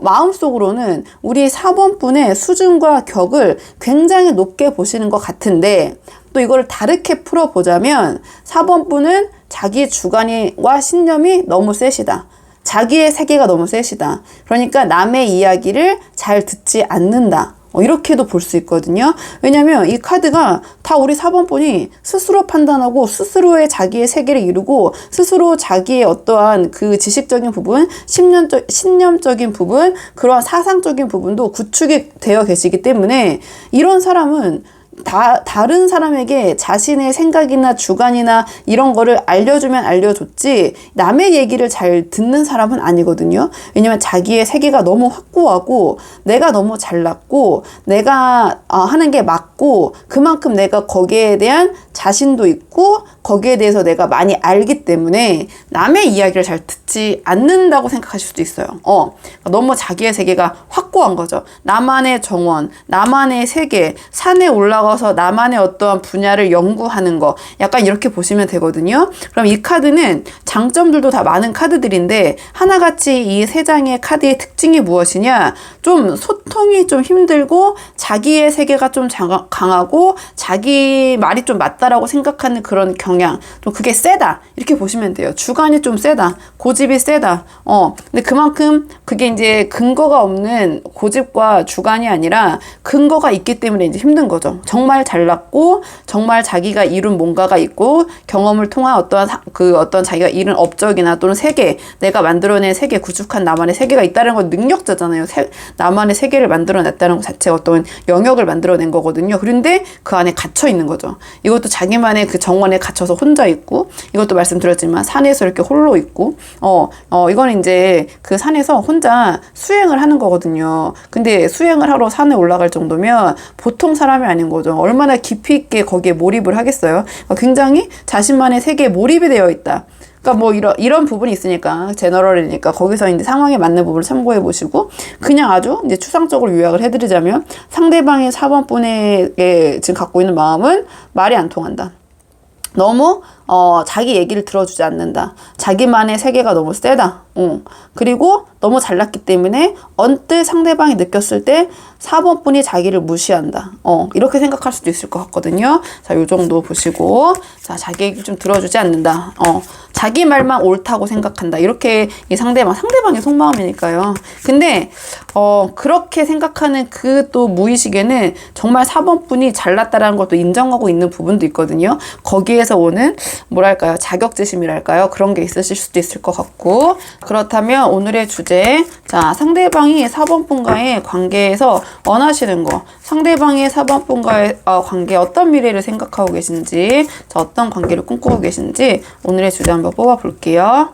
마음속으로는 우리 4번 분의 수준과 격을 굉장히 높게 보시는 것 같은데, 또 이걸 다르게 풀어보자면 4번 분은 자기 주관과 신념이 너무 세시다. 자기의 세계가 너무 세시다. 그러니까 남의 이야기를 잘 듣지 않는다. 이렇게도 볼 수 있거든요. 왜냐면 이 카드가 다 우리 4번 분이 스스로 판단하고 스스로의 자기의 세계를 이루고 스스로 자기의 어떠한 그 지식적인 부분, 신념적인 부분, 그러한 사상적인 부분도 구축이 되어 계시기 때문에 이런 사람은 다른 사람에게 자신의 생각이나 주관이나 이런 거를 알려주면 알려줬지 남의 얘기를 잘 듣는 사람은 아니거든요. 왜냐면 자기의 세계가 너무 확고하고 내가 너무 잘났고 내가 하는 게 맞고 그만큼 내가 거기에 대한 자신도 있고 거기에 대해서 내가 많이 알기 때문에 남의 이야기를 잘 듣지 않는다고 생각하실 수도 있어요. 너무 자기의 세계가 확고한 거죠. 나만의 정원, 나만의 세계, 산에 올라가서 나만의 어떠한 분야를 연구하는 거, 약간 이렇게 보시면 되거든요. 그럼 이 카드는 장점들도 다 많은 카드들인데 하나같이 이 세 장의 카드의 특징이 무엇이냐? 좀 소통이 좀 힘들고 자기의 세계가 좀 강하고 자기 말이 좀 맞다라고 생각하는 그런 경향, 좀 그게 세다 이렇게 보시면 돼요. 주관이 좀 세다, 고집이 세다. 근데 그만큼 그게 이제 근거가 없는 고집과 주관이 아니라 근거가 있기 때문에 이제 힘든 거죠. 정말 잘났고 정말 자기가 이룬 뭔가가 있고 경험을 통한 어떤 자기가 이룬 업적이나 또는 세계, 내가 만들어낸 세계, 구축한 나만의 세계가 있다는 건 능력자잖아요. 나만의 세계를 만들어냈다는 것 자체가 어떤 영역을 만들어낸 거거든요. 그런데 그 안에 갇혀 있는 거죠. 이것도 자기만의 그 정원에 갇혀서 혼자 있고, 이것도 말씀드렸지만 산에서 이렇게 홀로 있고, 이거는 이제 그 산에서 혼자 수행을 하는 거거든요. 근데 수행을 하러 산에 올라갈 정도면 보통 사람이 아닌 거죠. 얼마나 깊이 있게 거기에 몰입을 하겠어요. 굉장히 자신만의 세계에 몰입이 되어 있다. 그러니까 뭐 이런 부분이 있으니까 제너럴이니까 거기서 이제 상황에 맞는 부분을 참고해 보시고, 그냥 아주 이제 추상적으로 요약을 해드리자면 상대방의 4번 분에게 지금 갖고 있는 마음은 말이 안 통한다. 너무 자기 얘기를 들어주지 않는다. 자기만의 세계가 너무 세다. 그리고 너무 잘났기 때문에 언뜻 상대방이 느꼈을 때 4번 분이 자기를 무시한다. 이렇게 생각할 수도 있을 것 같거든요. 자, 요 정도 보시고, 자, 자기 얘기 좀 들어주지 않는다. 자기 말만 옳다고 생각한다. 이렇게 이 상대방의 속마음이니까요. 근데 그렇게 생각하는 그 또 무의식에는 정말 4번 분이 잘났다라는 것도 인정하고 있는 부분도 있거든요. 거기에서 오는 뭐랄까요, 자격지심이랄까요, 그런 게 있으실 수도 있을 것 같고. 그렇다면 오늘의 주제, 자, 상대방이 4번 분과의 관계에서 원하시는 거, 상대방의 4번 분과의 관계 어떤 미래를 생각하고 계신지, 자, 어떤 관계를 꿈꾸고 계신지 오늘의 주제 한번 뽑아 볼게요.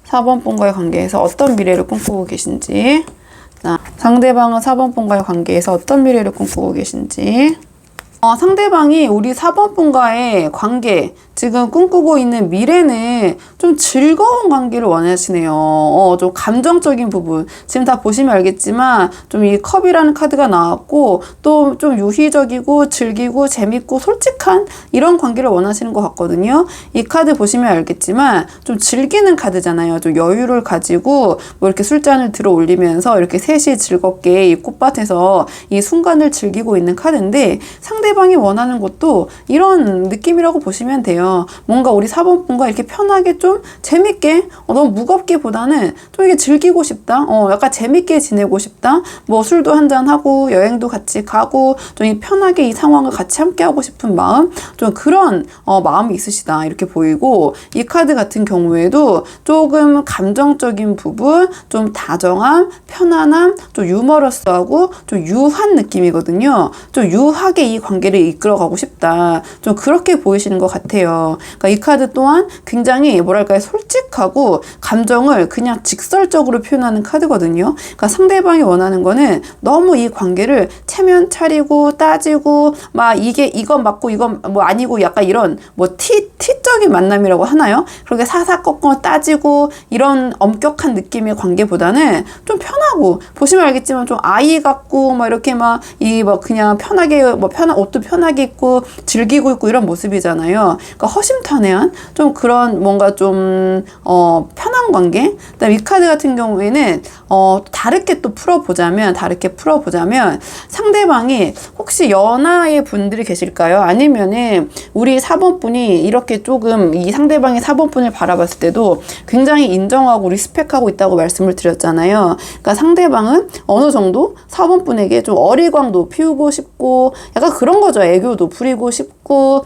4번 분과의 관계에서 어떤 미래를 꿈꾸고 계신지, 자, 상대방은 4번 분과의 관계에서 어떤 미래를 꿈꾸고 계신지. 상대방이 우리 4번 분과의 관계, 지금 꿈꾸고 있는 미래는 좀 즐거운 관계를 원하시네요. 좀 감정적인 부분. 지금 다 보시면 알겠지만 좀 이 컵이라는 카드가 나왔고, 또 좀 유희적이고 즐기고 재밌고 솔직한 이런 관계를 원하시는 것 같거든요. 이 카드 보시면 알겠지만 좀 즐기는 카드잖아요. 좀 여유를 가지고 뭐 이렇게 술잔을 들어 올리면서 이렇게 셋이 즐겁게 이 꽃밭에서 이 순간을 즐기고 있는 카드인데, 상대방이 원하는 것도 이런 느낌이라고 보시면 돼요. 뭔가 우리 4번 분과 이렇게 편하게 좀 재밌게, 너무 무겁기보다는 좀 이렇게 즐기고 싶다. 약간 재밌게 지내고 싶다. 뭐 술도 한잔하고 여행도 같이 가고 좀 편하게 이 상황을 같이 함께 하고 싶은 마음, 좀 그런 마음이 있으시다 이렇게 보이고, 이 카드 같은 경우에도 조금 감정적인 부분, 좀 다정함, 편안함, 좀 유머러스하고 좀 유한 느낌이거든요. 좀 유하게 이 관계를 관계를 이끌어가고 싶다. 좀 그렇게 보이시는 것 같아요. 그러니까 이 카드 또한 굉장히 뭐랄까요, 솔직하고 감정을 그냥 직설적으로 표현하는 카드거든요. 그러니까 상대방이 원하는 거는 너무 이 관계를 체면 차리고 따지고 막 이건 맞고 이건 뭐 아니고 약간 이런 뭐 티적인 만남이라고 하나요? 그렇게 사사건건 따지고 이런 엄격한 느낌의 관계보다는 좀 편하고, 보시면 알겠지만 좀 아이 같고 막 이렇게 막 그냥 편하게 옷도 편하게 입고 즐기고 있고 이런 모습이잖아요. 그러니까 허심탄회한 좀 그런 뭔가 좀 편한 관계. 그다음에 이 카드 같은 경우에는 다르게 풀어보자면 상대방이 혹시 연하의 분들이 계실까요? 아니면은 우리 4번 분이 이렇게 조금 이 상대방의 4번 분을 바라봤을 때도 굉장히 인정하고 리스펙하고 있다고 말씀을 드렸잖아요. 그러니까 상대방은 어느 정도 4번 분에게 좀 어리광도 피우고 싶고 약간 그런 거죠. 애교도 부리고 싶고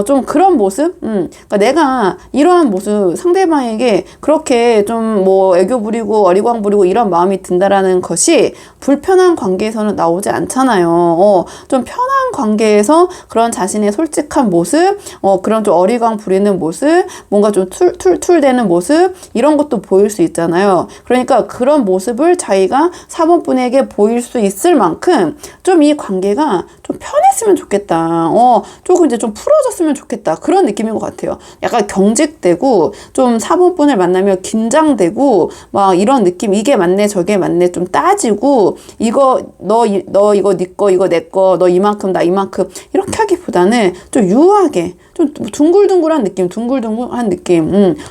좀 그런 모습? 그러니까 내가 이러한 모습, 상대방에게 그렇게 좀 뭐 애교 부리고 어리광 부리고 이런 마음이 든다라는 것이 불편한 관계에서는 나오지 않잖아요. 좀 편한 관계에서 그런 자신의 솔직한 모습, 그런 좀 어리광 부리는 모습, 뭔가 좀 툴툴대는 모습, 이런 것도 보일 수 있잖아요. 그러니까 그런 모습을 자기가 4번 분에게 보일 수 있을 만큼 좀 이 관계가 좀 편했으면 좋겠다. 조금 이제 좀 풀어졌으면 좋겠다. 그런 느낌인 것 같아요. 약간 경직되고 좀 4번 분을 만나면 긴장되고 막 이런 느낌, 이게 맞네 저게 맞네 좀 따지고 이거 너 이거 네 거 이거 내 거 너 이만큼 나 이만큼 이렇게 하기보다는 좀 유하게 좀 둥글둥글한 느낌,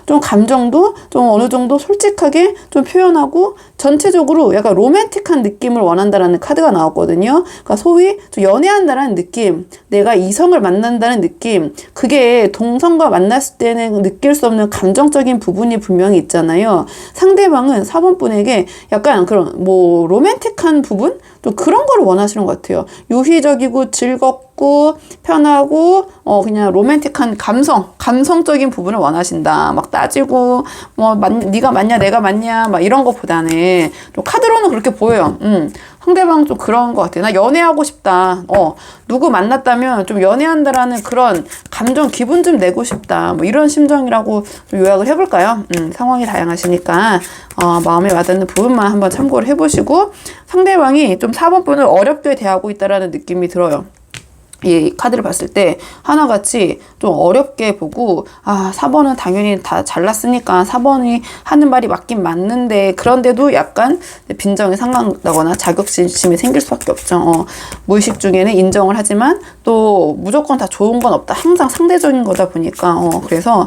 좀 감정도 좀 어느 정도 솔직하게 좀 표현하고 전체적으로 약간 로맨틱한 느낌을 원한다라는 카드가 나왔거든요. 그러니까 소위 좀 연애한다라는 느낌, 내가 이성을 만난다는 느낌, 그게 동성과 만났을 때는 느낄 수 없는 감정적인 부분이 분명히 있잖아요. 상대방은 4번 분에게 약간 그런 뭐 로맨틱한 부분? 좀 그런 거를 원하시는 것 같아요. 유희적이고 즐겁고 편하고 그냥 로맨틱한 감성적인 부분을 원하신다. 막 따지고 뭐 네가 맞냐 내가 맞냐 막 이런 것보다는 좀 카드로는 그렇게 보여요. 상대방 좀 그런 것 같아요. 나 연애하고 싶다. 누구 만났다면 좀 연애한다라는 그런 감정, 기분 좀 내고 싶다. 뭐 이런 심정이라고 좀 요약을 해볼까요? 상황이 다양하시니까 마음에 와닿는 부분만 한번 참고를 해보시고, 상대방이 좀 4번 분을 어렵게 대하고 있다라는 느낌이 들어요. 이 카드를 봤을 때 하나같이 좀 어렵게 보고 4번은 당연히 다 잘났으니까 4번이 하는 말이 맞긴 맞는데, 그런데도 약간 빈정이 상한다거나 자격지심이 생길 수밖에 없죠. 무의식 중에는 인정을 하지만 또 무조건 다 좋은 건 없다. 항상 상대적인 거다 보니까 그래서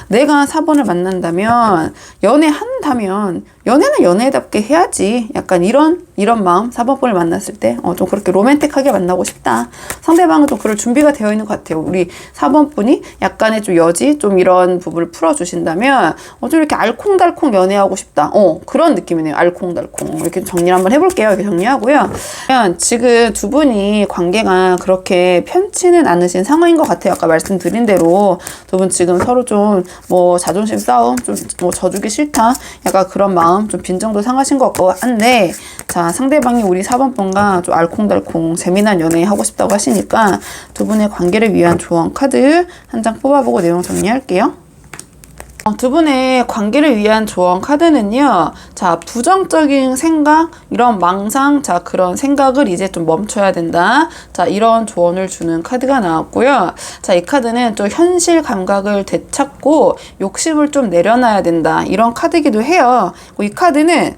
내가 4번을 만난다면, 연애한다면 연애는 연애답게 해야지. 약간 이런 마음, 4번 분을 만났을 때 좀 그렇게 로맨틱하게 만나고 싶다. 상대방은 좀 그럴 준비가 되어 있는 것 같아요. 우리 4번 분이 약간의 좀 여지, 좀 이런 부분을 풀어주신다면 좀 이렇게 알콩달콩 연애하고 싶다. 그런 느낌이네요. 알콩달콩. 이렇게 정리를 한번 해볼게요. 이렇게 정리하고요. 지금 두 분이 관계가 그렇게 편치는 않으신 상황인 것 같아요. 아까 말씀드린 대로 두 분 지금 서로 좀 뭐 자존심 싸움, 좀 뭐 져주기 싫다. 약간 그런 마음, 좀 빈정도 상하신 것 같고 한데, 자, 상대방이 우리 4번 분과 좀 알콩달콩 재미난 연애 하고 싶다고 하시니까 두 분의 관계를 위한 조언 카드 한 장 뽑아보고 내용 정리할게요. 두 분의 관계를 위한 조언 카드는요, 자, 부정적인 생각, 이런 망상, 자, 그런 생각을 이제 좀 멈춰야 된다. 자, 이런 조언을 주는 카드가 나왔고요. 자, 이 카드는 좀 현실 감각을 되찾고 욕심을 좀 내려놔야 된다. 이런 카드이기도 해요. 이 카드는,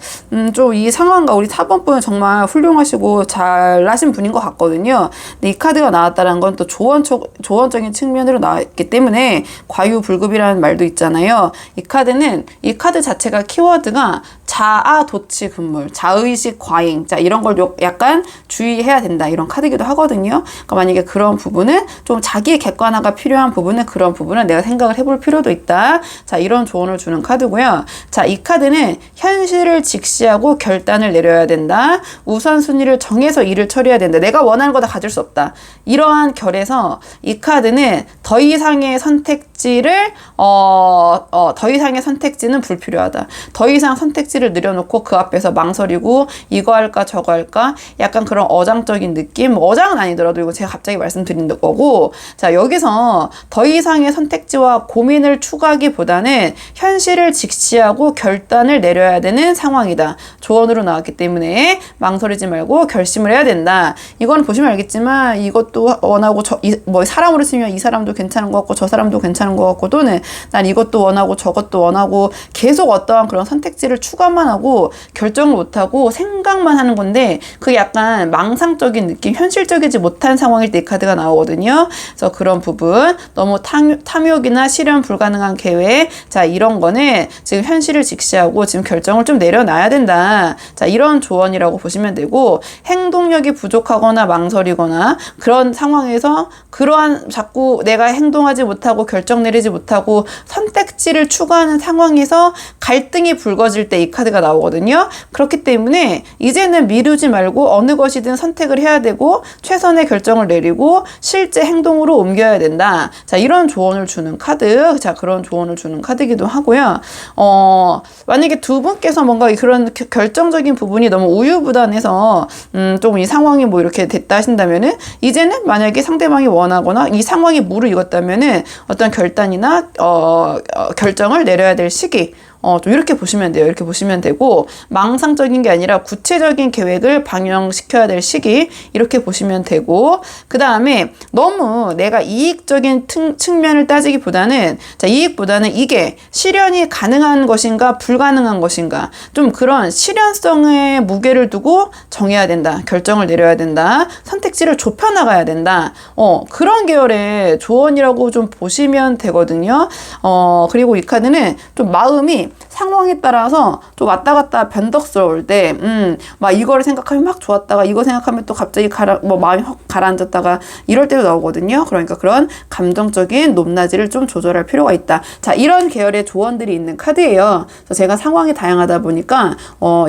좀 이 상황과 우리 4번 분은 정말 훌륭하시고 잘나신 분인 것 같거든요. 근데 이 카드가 나왔다는 건 또 조언적인 측면으로 나왔기 때문에 과유불급이라는 말도 있잖아요. 이 카드는, 이 카드 자체가 키워드가 자아 도취 금물, 자의식 과잉, 자, 이런 걸 약간 주의해야 된다. 이런 카드기도 하거든요. 그러니까 만약에 그런 부분은 좀 자기의 객관화가 필요한 부분은, 그런 부분은 내가 생각을 해볼 필요도 있다. 자, 이런 조언을 주는 카드고요. 자, 이 카드는 현실을 직시하고 결단을 내려야 된다. 우선순위를 정해서 일을 처리해야 된다. 내가 원하는 거 다 가질 수 없다. 이러한 결에서 이 카드는 더 이상의 선택지 선택지를 더 이상의 선택지는 불필요하다. 더 이상 선택지를 늘여놓고 그 앞에서 망설이고 이거 할까 저거 할까 약간 그런 어장적인 느낌. 뭐 어장은 아니더라도 이거 제가 갑자기 말씀드린 거고, 자 여기서 더 이상의 선택지와 고민을 추구하기보다는 현실을 직시하고 결단을 내려야 되는 상황이다. 조언으로 나왔기 때문에 망설이지 말고 결심을 해야 된다. 이건 보시면 알겠지만 이것도 원하고 뭐 사람으로 치면 이 사람도 괜찮은 것 같고 저 사람도 괜찮은 것 같고, 또는 난 이것도 원하고 저것도 원하고 계속 어떠한 그런 선택지를 추가만 하고 결정을 못하고 생각만 하는 건데, 그게 약간 망상적인 느낌, 현실적이지 못한 상황일 때 이 카드가 나오거든요. 그래서 그런 부분, 너무 탐욕이나 실현 불가능한 계획, 자 이런 거는 지금 현실을 직시하고 지금 결정을 좀 내려놔야 된다. 자 이런 조언이라고 보시면 되고, 행동력이 부족하거나 망설이거나 그런 상황에서 그러한 자꾸 내가 행동하지 못하고 결정 내리지 못하고 선택지를 추구하는 상황에서 갈등이 불거질 때 이 카드가 나오거든요. 그렇기 때문에 이제는 미루지 말고 어느 것이든 선택을 해야 되고 최선의 결정을 내리고 실제 행동으로 옮겨야 된다. 자 이런 조언을 주는 카드, 자 그런 조언을 주는 카드이기도 하고요. 만약에 두 분께서 뭔가 그런 결정적인 부분이 너무 우유부단해서 좀 이 상황이 뭐 이렇게 됐다 하신다면은, 이제는 만약에 상대방이 원하거나 이 상황이 무르익었다면은 어떤 결단이나 결정을 내려야 될 시기, 좀 이렇게 보시면 돼요. 이렇게 보시면 되고, 망상적인 게 아니라 구체적인 계획을 방영시켜야 될 시기, 이렇게 보시면 되고, 그 다음에 너무 내가 이익적인 측면을 따지기보다는, 자, 이익보다는 이게 실현이 가능한 것인가, 불가능한 것인가, 좀 그런 실현성에 무게를 두고 정해야 된다. 결정을 내려야 된다. 선택지를 좁혀나가야 된다. 그런 계열의 조언이라고 좀 보시면 되거든요. 그리고 이 카드는 좀 마음이 상황에 따라서 좀 왔다 갔다 변덕스러울 때, 막 이거를 생각하면 막 좋았다가 이거 생각하면 또 갑자기 마음이 확 가라앉았다가 이럴 때도 나오거든요. 그러니까 그런 감정적인 높낮이를 좀 조절할 필요가 있다. 자, 이런 계열의 조언들이 있는 카드예요. 그래서 제가 상황이 다양하다 보니까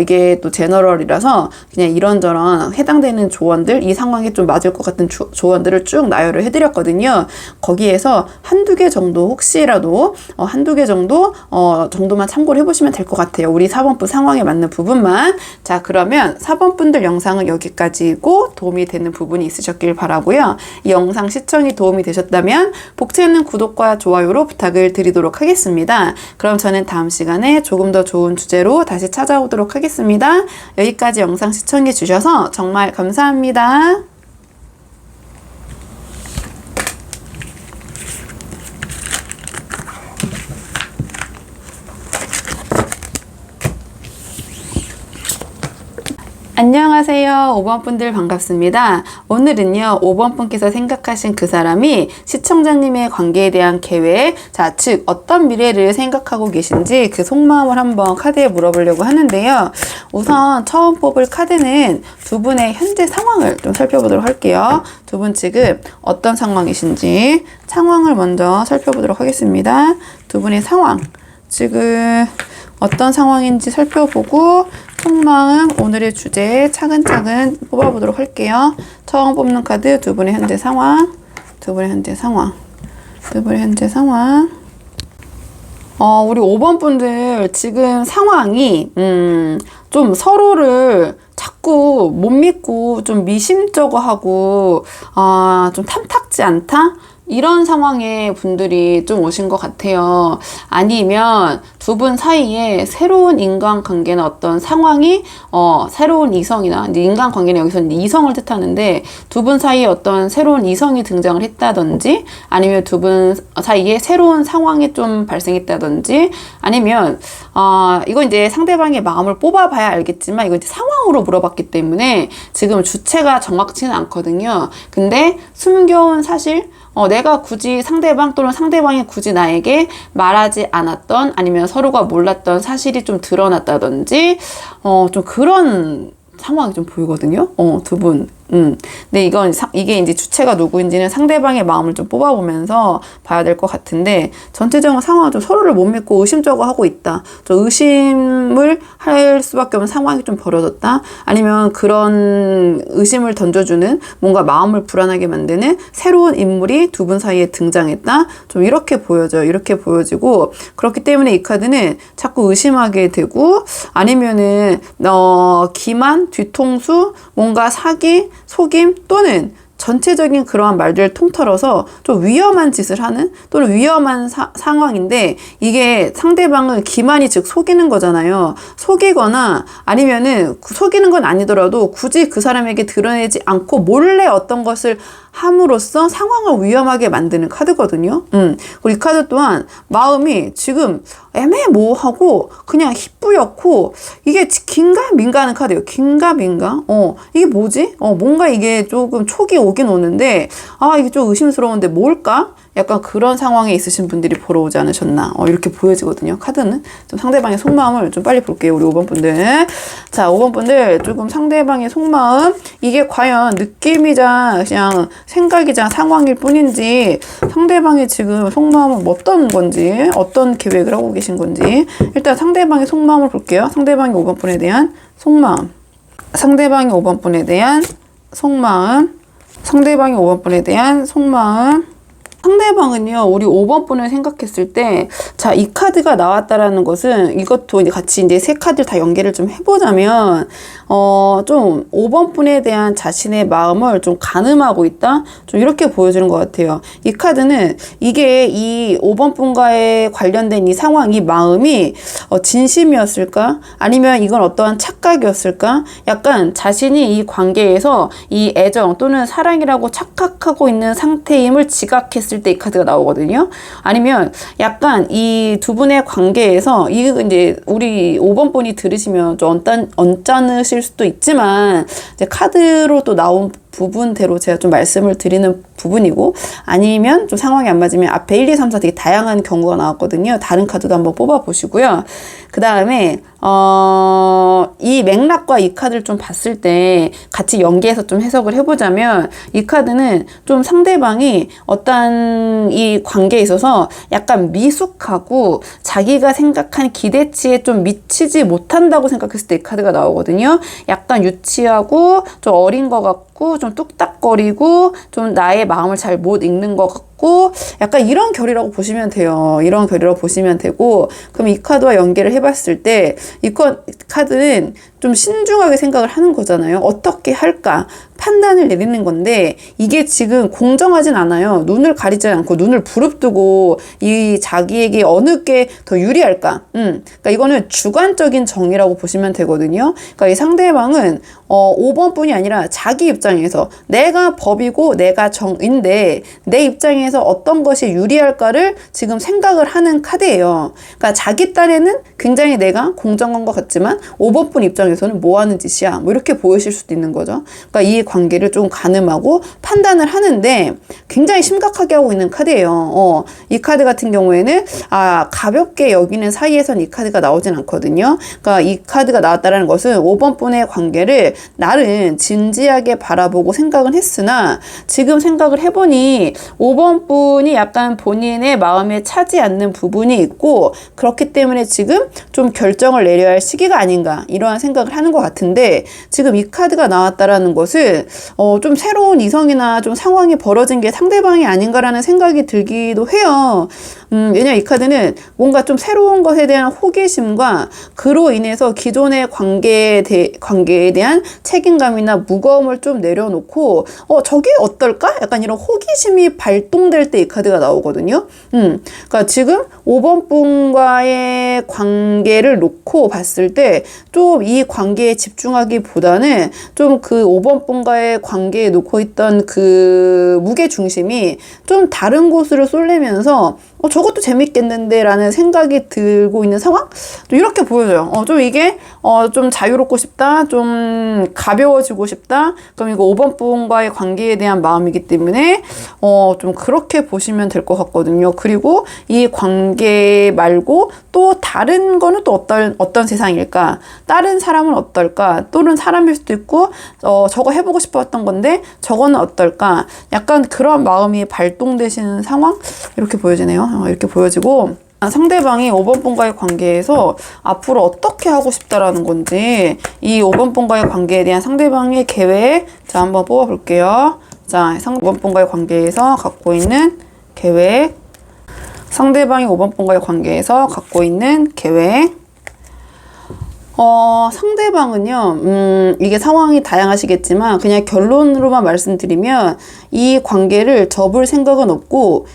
이게 또 제너럴이라서 그냥 이런저런 해당되는 조언들, 이 상황에 좀 맞을 것 같은 조언들을 쭉 나열을 해드렸거든요. 거기에서 한두 개 정도, 혹시라도 한두 개 정도만 참고를 해보시면 될 것 같아요. 우리 4번분 상황에 맞는 부분만. 자, 그러면 4번분들 영상은 여기까지고 도움이 되는 부분이 있으셨길 바라고요. 이 영상 시청이 도움이 되셨다면 복채는 구독과 좋아요로 부탁을 드리도록 하겠습니다. 그럼 저는 다음 시간에 조금 더 좋은 주제로 다시 찾아오도록 하겠습니다. 여기까지 영상 시청해 주셔서 정말 감사합니다. 안녕하세요. 5번 분들 반갑습니다. 오늘은요, 5번 분께서 생각하신 그 사람이 시청자님의 관계에 대한 계획, 자, 즉 어떤 미래를 생각하고 계신지 그 속마음을 한번 카드에 물어보려고 하는데요. 우선 처음 뽑을 카드는 두 분의 현재 상황을 좀 살펴보도록 할게요. 두 분 지금 어떤 상황이신지 상황을 먼저 살펴보도록 하겠습니다. 두 분의 상황, 지금 어떤 상황인지 살펴보고 속마음, 오늘의 주제 차근차근 뽑아보도록 할게요. 처음 뽑는 카드, 두 분의 현재 상황, 두 분의 현재 상황, 두 분의 현재 상황. 우리 5번 분들 지금 상황이 좀 서로를 자꾸 못 믿고 좀 미심쩍어하고 좀 탐탁지 않다? 이런 상황의 분들이 좀 오신 것 같아요. 아니면 두 분 사이에 새로운 인간관계나 어떤 상황이 새로운 이성이나 인간관계는 여기서는 이성을 뜻하는데 두 분 사이에 어떤 새로운 이성이 등장을 했다든지, 아니면 두 분 사이에 새로운 상황이 좀 발생했다든지, 아니면 이건 이제 상대방의 마음을 뽑아봐야 알겠지만 이건 이제 상황으로 물어봤기 때문에 지금 주체가 정확치는 않거든요. 근데 숨겨온 사실, 내가 굳이 상대방 또는 상대방이 굳이 나에게 말하지 않았던, 아니면 서로가 몰랐던 사실이 좀 드러났다든지 좀 그런 상황이 좀 보이거든요. 두 분 근데 이게 이제 주체가 누구인지는 상대방의 마음을 좀 뽑아보면서 봐야 될 것 같은데, 전체적인 상황은 좀 서로를 못 믿고 의심쩍어 하고 있다. 좀 의심을 할 수밖에 없는 상황이 좀 벌어졌다. 아니면 그런 의심을 던져주는 뭔가 마음을 불안하게 만드는 새로운 인물이 두 분 사이에 등장했다. 좀 이렇게 보여져요. 이렇게 보여지고, 그렇기 때문에 이 카드는 자꾸 의심하게 되고, 아니면은 기만, 뒤통수, 뭔가 사기, 속임 또는 전체적인 그러한 말들을 통틀어서 좀 위험한 짓을 하는 또는 위험한 상황인데, 이게 상대방을 기만이 즉 속이는 거잖아요. 속이거나 아니면은 속이는 건 아니더라도 굳이 그 사람에게 드러내지 않고 몰래 어떤 것을 함으로써 상황을 위험하게 만드는 카드거든요. 그리고 이 카드 또한 마음이 지금 애매모호하고 그냥 희뿌옇고, 이게 긴가민가 하는 카드예요. 긴가민가? 이게 뭐지? 뭔가 이게 조금 촉이 오긴 오는데, 이게 좀 의심스러운데 뭘까? 약간 그런 상황에 있으신 분들이 보러 오지 않으셨나, 이렇게 보여지거든요. 카드는 좀 상대방의 속마음을 좀 빨리 볼게요. 우리 5번 분들. 자, 5번 분들 조금 상대방의 속마음, 이게 과연 느낌이자 그냥 생각이자 상황일 뿐인지, 상대방이 지금 속마음은 어떤 건지, 어떤 계획을 하고 계신 건지, 일단 상대방의 속마음을 볼게요. 상대방이 5번 분에 대한 속마음, 상대방이 5번 분에 대한 속마음, 상대방이 5번 분에 대한 속마음. 상대방은요, 우리 5번 분을 생각했을 때, 자, 이 카드가 나왔다라는 것은, 이것도 이제 같이 이제 세 카드를 다 연계를 좀 해보자면, 좀 5번 분에 대한 자신의 마음을 좀 가늠하고 있다? 좀 이렇게 보여주는 것 같아요. 이 카드는 이게 이 5번 분과의 관련된 이 상황, 이 마음이 진심이었을까? 아니면 이건 어떠한 착각이었을까? 약간 자신이 이 관계에서 이 애정 또는 사랑이라고 착각하고 있는 상태임을 지각했을 때 이 카드가 나오거든요. 아니면 약간 이 두 분의 관계에서, 이제 우리 5번 분이 들으시면 좀 언짢으실 수도 있지만, 이제 카드로 또 나온 부분대로 제가 좀 말씀을 드리는 부분이고, 아니면 좀 상황이 안 맞으면 앞에 1, 2, 3, 4 되게 다양한 경우가 나왔거든요. 다른 카드도 한번 뽑아 보시고요. 그 다음에 이 맥락과 이 카드를 좀 봤을 때 같이 연계해서 좀 해석을 해보자면, 이 카드는 좀 상대방이 어떤 이 관계에 있어서 약간 미숙하고 자기가 생각한 기대치에 좀 미치지 못한다고 생각했을 때 이 카드가 나오거든요. 약간 유치하고 좀 어린 것 같고 좀 뚝딱거리고 좀 나의 마음을 잘 못 읽는 것 같고, 약간 이런 결이라고 보시면 돼요. 이런 결이라고 보시면 되고, 그럼 이 카드와 연계를 해봤을 때 이 카드는 좀 신중하게 생각을 하는 거잖아요. 어떻게 할까? 판단을 내리는 건데, 이게 지금 공정하진 않아요. 눈을 가리지 않고 눈을 부릅뜨고 이 자기에게 어느 게 더 유리할까? 그러니까 이거는 주관적인 정의라고 보시면 되거든요. 그러니까 이 상대방은 5번 뿐이 아니라 자기 입장에서 내가 법이고 내가 정인데 내 입장에서 어떤 것이 유리할까를 지금 생각을 하는 카드예요. 그러니까 자기 딴에는 굉장히 내가 공정한 것 같지만 5번 분 입장에서는 뭐 하는 짓이야? 뭐 이렇게 보이실 수도 있는 거죠. 그러니까 이 관계를 좀 가늠하고 판단을 하는데 굉장히 심각하게 하고 있는 카드예요. 이 카드 같은 경우에는 가볍게 여기는 사이에선 이 카드가 나오진 않거든요. 그러니까 이 카드가 나왔다는 것은 5번 분의 관계를 나름 진지하게 바라보고 생각은 했으나, 지금 생각을 해보니 5번 분이 약간 본인의 마음에 차지 않는 부분이 있고, 그렇기 때문에 지금 좀 결정을 내려야 할 시기가 아닌가, 이러한 생각을 하는 것 같은데, 지금 이 카드가 나왔다라는 것은 좀 새로운 이성이나 좀 상황이 벌어진 게 상대방이 아닌가라는 생각이 들기도 해요. 왜냐, 이 카드는 뭔가 좀 새로운 것에 대한 호기심과 그로 인해서 기존의 관계에 대한 책임감이나 무거움을 좀 내려놓고, 저게 어떨까? 약간 이런 호기심이 발동될 때 이 카드가 나오거든요. 그러니까 지금 5번 분과의 관계를 놓고 봤을 때 좀 이 관계에 집중하기보다는 좀 그 5번 분과의 관계에 놓고 있던 그 무게 중심이 좀 다른 곳으로 쏠리면서 저것도 재밌겠는데 라는 생각이 들고 있는 상황? 또 이렇게 보여져요. 좀 이게 좀 자유롭고 싶다, 좀 가벼워지고 싶다, 그럼 이거 5번 분과의 관계에 대한 마음이기 때문에 좀 그렇게 보시면 될 것 같거든요. 그리고 이 관계 말고 또 다른 거는 또 어떤 세상일까? 다른 사람은 어떨까? 또는 사람일 수도 있고, 저거 해보고 싶었던 건데, 저거는 어떨까? 약간 그런 마음이 발동되시는 상황? 이렇게 보여지네요. 이렇게 보여지고, 상대방이 5번 분과의 관계에서 앞으로 어떻게 하고 싶다라는 건지, 이 5번 분과의 관계에 대한 상대방의 계획, 자, 한번 뽑아볼게요. 자, 5번 분과의 관계에서 갖고 있는 계획, 상대방이 5번 분과의 관계에서 갖고 있는 계획. 상대방은요, 이게 상황이 다양하시겠지만, 그냥 결론으로만 말씀드리면, 이 관계를 접을 생각은 없고,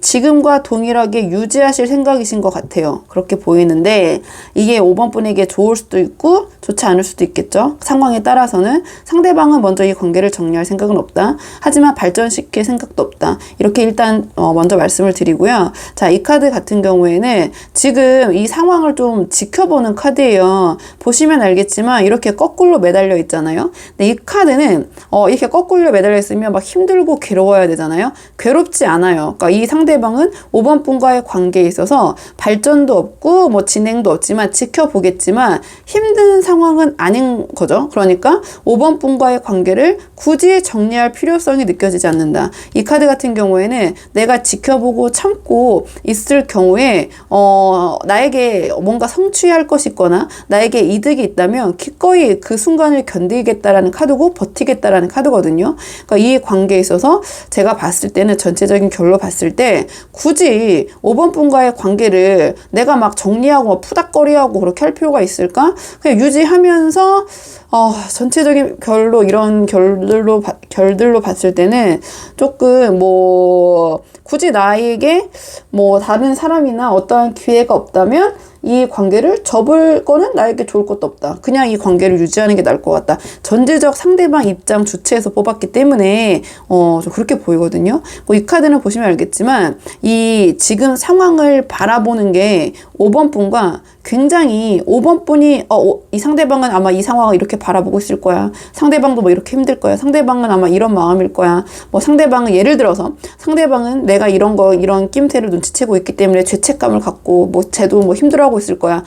지금과 동일하게 유지하실 생각이신 것 같아요. 그렇게 보이는데, 이게 5번 분에게 좋을 수도 있고, 좋지 않을 수도 있겠죠. 상황에 따라서는 상대방은 먼저 이 관계를 정리할 생각은 없다. 하지만 발전시킬 생각도 없다. 이렇게 일단 먼저 말씀을 드리고요. 자, 이 카드 같은 경우에는 지금 이 상황을 좀 지켜보는 카드예요. 보시면 알겠지만 이렇게 거꾸로 매달려 있잖아요. 근데 이 카드는 이렇게 거꾸로 매달려 있으면 막 힘들고 괴로워야 되잖아요. 괴롭지 않아요. 그러니까 이 상대방은 5번 분과의 관계에 있어서 발전도 없고 뭐 진행도 없지만 지켜보겠지만 힘든 상황은 아닌 거죠. 그러니까 5번 분과의 관계를 굳이 정리할 필요성이 느껴지지 않는다. 이 카드 같은 경우에는 내가 지켜보고 참고 있을 경우에 나에게 뭔가 성취할 것이 있거나 나에게 이득이 있다면 기꺼이 그 순간을 견디겠다라는 카드고 버티겠다라는 카드거든요. 그러니까 이 관계에 있어서 제가 봤을 때는 전체적인 결로 봤을 때 굳이 5번 분과의 관계를 내가 막 정리하고 막 푸닥거리하고 그렇게 할 필요가 있을까? 그냥 유지하면서 전체적인 결로 이런 결들로 봤을 때는 조금 굳이 나에게 다른 사람이나 어떠한 기회가 없다면 이 관계를 접을 거는 나에게 좋을 것도 없다. 그냥 이 관계를 유지하는 게 나을 것 같다. 전제적 상대방 입장 주체에서 뽑았기 때문에 좀 그렇게 보이거든요. 이 카드는 보시면 알겠지만 이 지금 상황을 바라보는 게 5번 분과 굉장히 5번 분이 이 상대방은 아마 이 상황을 이렇게 바라보고 있을 거야. 상대방도 이렇게 힘들 거야. 상대방은 아마 이런 마음일 거야. 상대방은 예를 들어서 상대방은 내가 이런 낌새를 눈치채고 있기 때문에 죄책감을 갖고 쟤도 힘들어하고 있을 거야.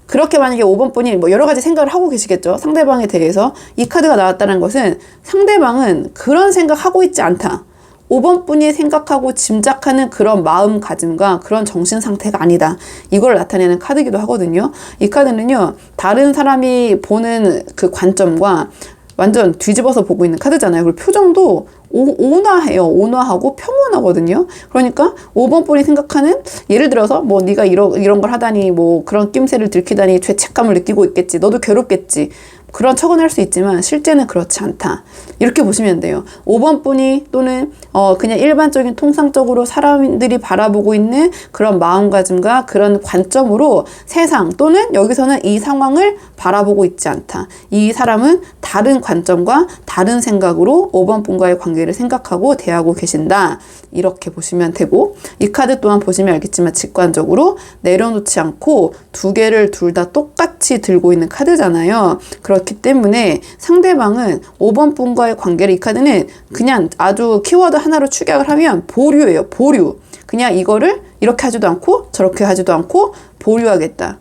그렇게 만약에 5번 분이 여러 가지 생각을 하고 계시겠죠. 상대방에 대해서. 이 카드가 나왔다는 것은 상대방은 그런 생각하고 있지 않다. 5번 분이 생각하고 짐작하는 그런 마음가짐과 그런 정신 상태가 아니다. 이걸 나타내는 카드이기도 하거든요. 이 카드는요, 다른 사람이 보는 그 관점과 완전 뒤집어서 보고 있는 카드잖아요. 그리고 표정도 온화해요. 온화하고 평온하거든요. 그러니까 5번 분이 생각하는, 예를 들어서 네가 이런 걸 하다니 그런 낌새를 들키다니 죄책감을 느끼고 있겠지. 너도 괴롭겠지. 그런 척은 할 수 있지만 실제는 그렇지 않다. 이렇게 보시면 돼요. 5번 분이 또는 그냥 일반적인 통상적으로 사람들이 바라보고 있는 그런 마음가짐과 그런 관점으로 세상 또는 여기서는 이 상황을 바라보고 있지 않다. 이 사람은 다른 관점과 다른 생각으로 5번 분과의 관계를 생각하고 대하고 계신다. 이렇게 보시면 되고, 이 카드 또한 보시면 알겠지만 직관적으로 내려놓지 않고 두 개를 둘 다 똑같이 들고 있는 카드잖아요. 그렇기 때문에 상대방은 5번 분과의 관계를, 이 카드는 그냥 아주 키워드 하나로 축약을 하면 보류예요. 보류. 그냥 이거를 이렇게 하지도 않고 저렇게 하지도 않고 보류하겠다.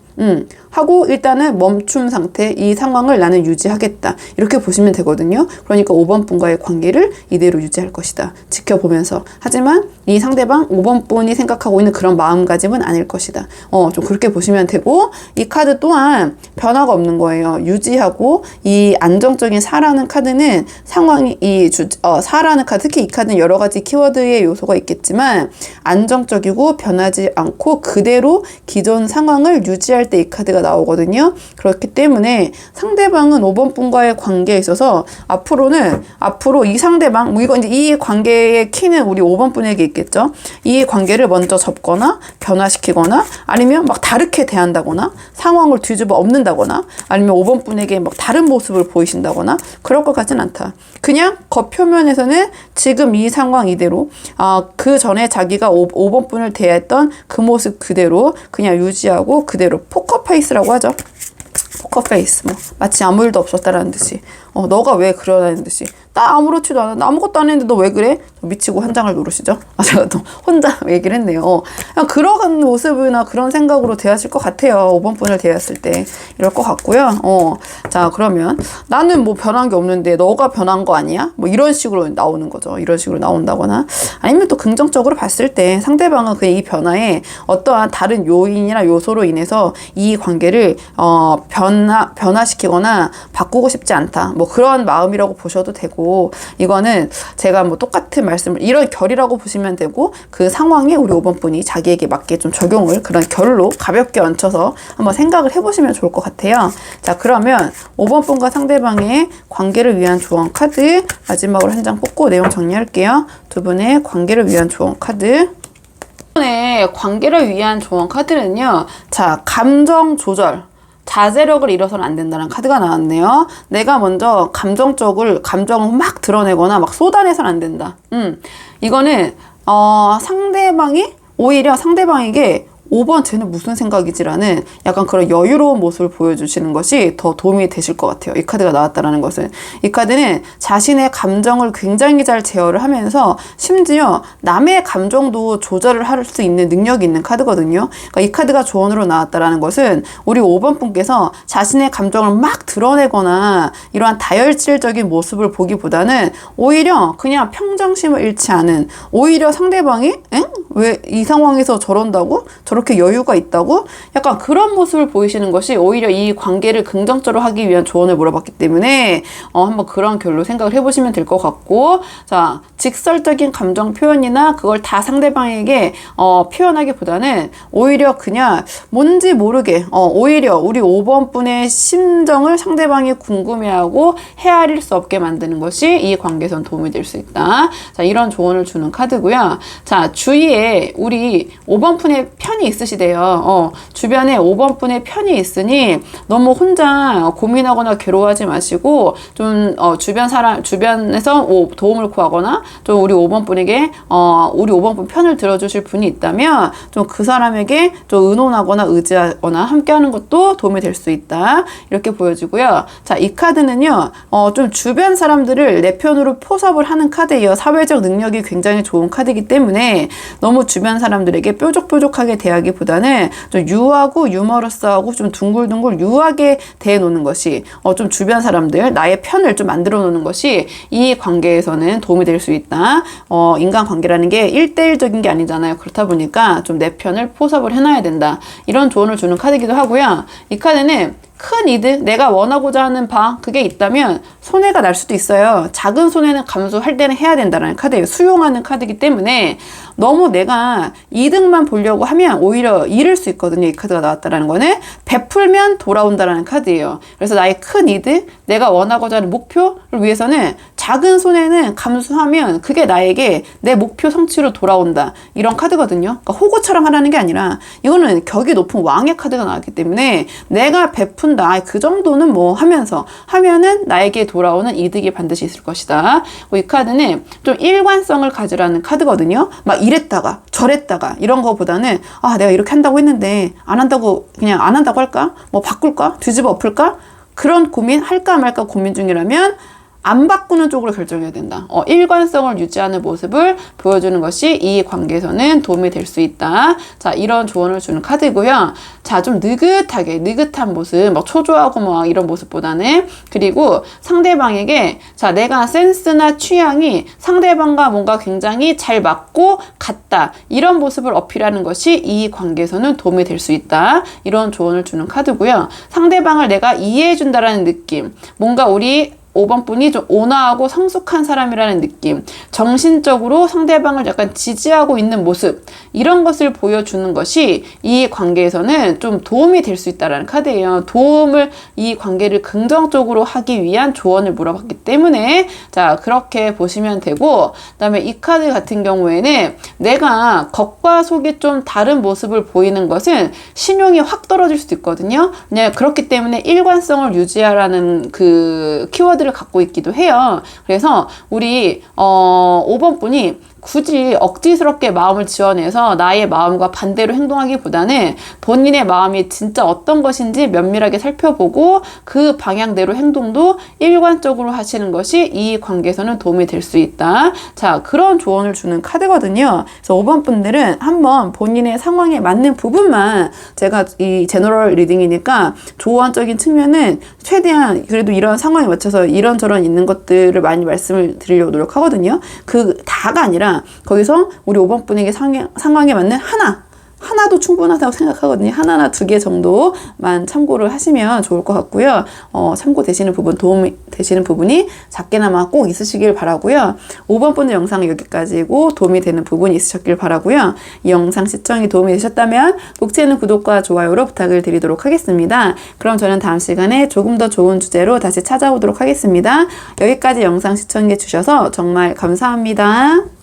하고 일단은 멈춤 상태, 이 상황을 나는 유지하겠다. 이렇게 보시면 되거든요. 그러니까 5번 분과의 관계를 이대로 유지할 것이다. 지켜보면서. 하지만 이 상대방 5번 분이 생각하고 있는 그런 마음가짐은 아닐 것이다. 좀 그렇게 보시면 되고, 이 카드 또한 변화가 없는 거예요. 유지하고, 이 안정적인 사라는 카드는 상황이, 사라는 카드, 특히 이 카드는 여러 가지 키워드의 요소가 있겠지만 안정적이고 변하지 않고 그대로 기존 상황을 유지할 때 이 카드가 나오거든요. 그렇기 때문에 상대방은 5번 분과의 관계에 있어서 앞으로 이 상대방, 이거 이제 이 관계의 키는 우리 5번 분에게 있겠죠. 이 관계를 먼저 접거나 변화시키거나 아니면 다르게 대한다거나 상황을 뒤집어 엎는다거나 아니면 5번 분에게 다른 모습을 보이신다거나 그럴 것 같진 않다. 그냥 겉표면에서는 지금 이 상황 이대로 그 전에 자기가 5번 분을 대했던 그 모습 그대로 그냥 유지하고 그대로 포커페이스라고 하죠. 포커페이스. 마치 아무 일도 없었다라는 듯이 너가 왜 그러냐는 듯이 나 아무렇지도 않아. 나 아무것도 안 했는데 너 왜 그래? 미치고 한 장을 누르시죠? 제가 또 혼자 얘기를 했네요. 그냥 그런 모습이나 그런 생각으로 대하실 것 같아요. 5번 분을 대했을 때. 이럴 것 같고요. 자, 그러면 나는 뭐 변한 게 없는데 너가 변한 거 아니야? 뭐 이런 식으로 나오는 거죠. 이런 식으로 나온다거나. 아니면 또 긍정적으로 봤을 때 상대방은 그 이 변화에 어떠한 다른 요인이나 요소로 인해서 이 관계를 변화시키거나 바꾸고 싶지 않다. 뭐 그런 마음이라고 보셔도 되고, 이거는 제가 뭐 똑같은 말씀을 이런 결이라고 보시면 되고, 그 상황에 우리 5번 분이 자기에게 맞게 좀 적용을 그런 결로 가볍게 얹혀서 한번 생각을 해보시면 좋을 것 같아요. 자, 그러면 5번 분과 상대방의 관계를 위한 조언 카드 마지막으로 한 장 뽑고 내용 정리할게요. 두 분의 관계를 위한 조언 카드. 이번에 관계를 위한 조언 카드는요. 자, 감정 조절. 자제력을 잃어서는 안 된다는 카드가 나왔네요. 내가 먼저 감정을 막 드러내거나 막 쏟아내서는 안 된다. 이거는 상대방이 오히려 상대방에게 5번 쟤는 무슨 생각이지라는 약간 그런 여유로운 모습을 보여주시는 것이 더 도움이 되실 것 같아요. 이 카드가 나왔다라는 것은. 이 카드는 자신의 감정을 굉장히 잘 제어를 하면서 심지어 남의 감정도 조절을 할 수 있는 능력이 있는 카드거든요. 그러니까 이 카드가 조언으로 나왔다라는 것은 우리 5번 분께서 자신의 감정을 막 드러내거나 이러한 다혈질적인 모습을 보기보다는 오히려 그냥 평정심을 잃지 않은, 오히려 상대방이 왜 이 상황에서 저런다고? 저렇게 여유가 있다고? 약간 그런 모습을 보이시는 것이 오히려 이 관계를 긍정적으로 하기 위한 조언을 물어봤기 때문에 한번 그런 결로 생각을 해보시면 될 것 같고, 자, 직설적인 감정 표현이나 그걸 다 상대방에게 표현하기보다는 오히려 그냥 뭔지 모르게 오히려 우리 5번 분의 심정을 상대방이 궁금해하고 헤아릴 수 없게 만드는 것이 이 관계에선 도움이 될 수 있다. 자, 이런 조언을 주는 카드고요. 자, 주위에 우리 5번 분의 편이 있으시대요. 주변에 5번 분의 편이 있으니 너무 혼자 고민하거나 괴로워하지 마시고 좀 주변에서 도움을 구하거나 좀 우리 5번 분에게 우리 5번 분 편을 들어주실 분이 있다면 좀 그 사람에게 좀 의논하거나 의지하거나 함께하는 것도 도움이 될 수 있다. 이렇게 보여지고요. 자, 이 카드는요, 좀 주변 사람들을 내 편으로 포섭을 하는 카드예요. 사회적 능력이 굉장히 좋은 카드이기 때문에 너무 주변 사람들에게 뾰족뾰족하게 대하기보다는 좀 유하고 유머러스하고 좀 둥글둥글 유하게 대해놓는 것이 좀 주변 사람들 나의 편을 좀 만들어 놓는 것이 이 관계에서는 도움이 될 수 있다. 인간관계라는 게 1대1적인 게 아니잖아요. 그렇다 보니까 좀 내 편을 포섭을 해놔야 된다. 이런 조언을 주는 카드이기도 하고요. 이 카드는 큰 이득, 내가 원하고자 하는 바, 그게 있다면 손해가 날 수도 있어요. 작은 손해는 감수할 때는 해야 된다는 카드예요. 수용하는 카드이기 때문에 너무 내가 이득만 보려고 하면 오히려 잃을 수 있거든요. 이 카드가 나왔다는 거는 베풀면 돌아온다라는 카드예요. 그래서 나의 큰 이득, 내가 원하고자 하는 목표를 위해서는 작은 손해는 감수하면 그게 나에게 내 목표 성취로 돌아온다. 이런 카드거든요. 그러니까 호구처럼 하라는 게 아니라 이거는 격이 높은 왕의 카드가 나왔기 때문에 내가 베푼다. 그 정도는 뭐 하면은 나에게 돌아오는 이득이 반드시 있을 것이다. 이 카드는 좀 일관성을 가지라는 카드거든요. 막 이랬다가 저랬다가 이런 거보다는 내가 이렇게 한다고 했는데 안 한다고 그냥 안 한다고 할까? 뭐 바꿀까? 뒤집어 엎을까? 그런 고민 할까 말까 고민 중이라면 안 바꾸는 쪽으로 결정해야 된다. 일관성을 유지하는 모습을 보여주는 것이 이 관계에서는 도움이 될 수 있다. 자, 이런 조언을 주는 카드고요. 자, 좀 느긋한 모습, 막 초조하고 막 이런 모습보다는, 그리고 상대방에게 자, 내가 센스나 취향이 상대방과 뭔가 굉장히 잘 맞고 같다. 이런 모습을 어필하는 것이 이 관계에서는 도움이 될 수 있다. 이런 조언을 주는 카드고요. 상대방을 내가 이해해준다라는 느낌, 뭔가 우리 5번 분이 좀 온화하고 성숙한 사람이라는 느낌, 정신적으로 상대방을 약간 지지하고 있는 모습, 이런 것을 보여주는 것이 이 관계에서는 좀 도움이 될 수 있다는 카드예요. 이 관계를 긍정적으로 하기 위한 조언을 물어봤기 때문에 자, 그렇게 보시면 되고, 그다음에 이 카드 같은 경우에는 내가 겉과 속이 좀 다른 모습을 보이는 것은 신용이 확 떨어질 수도 있거든요. 그렇기 때문에 일관성을 유지하라는 그 키워드를 갖고 있기도 해요. 그래서 우리 5번 분이 굳이 억지스럽게 마음을 지어내서 나의 마음과 반대로 행동하기보다는 본인의 마음이 진짜 어떤 것인지 면밀하게 살펴보고 그 방향대로 행동도 일관적으로 하시는 것이 이 관계에서는 도움이 될 수 있다. 자, 그런 조언을 주는 카드거든요. 그래서 5번 분들은 한번 본인의 상황에 맞는 부분만, 제가 이 제너럴 리딩이니까 조언적인 측면은 최대한 그래도 이런 상황에 맞춰서 이런저런 있는 것들을 많이 말씀을 드리려고 노력하거든요. 그 다가 아니라 거기서 우리 5번 분에게 상황에 맞는 하나도 충분하다고 생각하거든요. 하나나 2개 정도만 참고를 하시면 좋을 것 같고요. 참고 되시는 부분, 도움이 되시는 부분이 작게나마 꼭 있으시길 바라고요. 5번 분의 영상은 여기까지고 도움이 되는 부분이 있으셨길 바라고요. 이 영상 시청이 도움이 되셨다면 녹취에는 구독과 좋아요로 부탁을 드리도록 하겠습니다. 그럼 저는 다음 시간에 조금 더 좋은 주제로 다시 찾아오도록 하겠습니다. 여기까지 영상 시청해 주셔서 정말 감사합니다.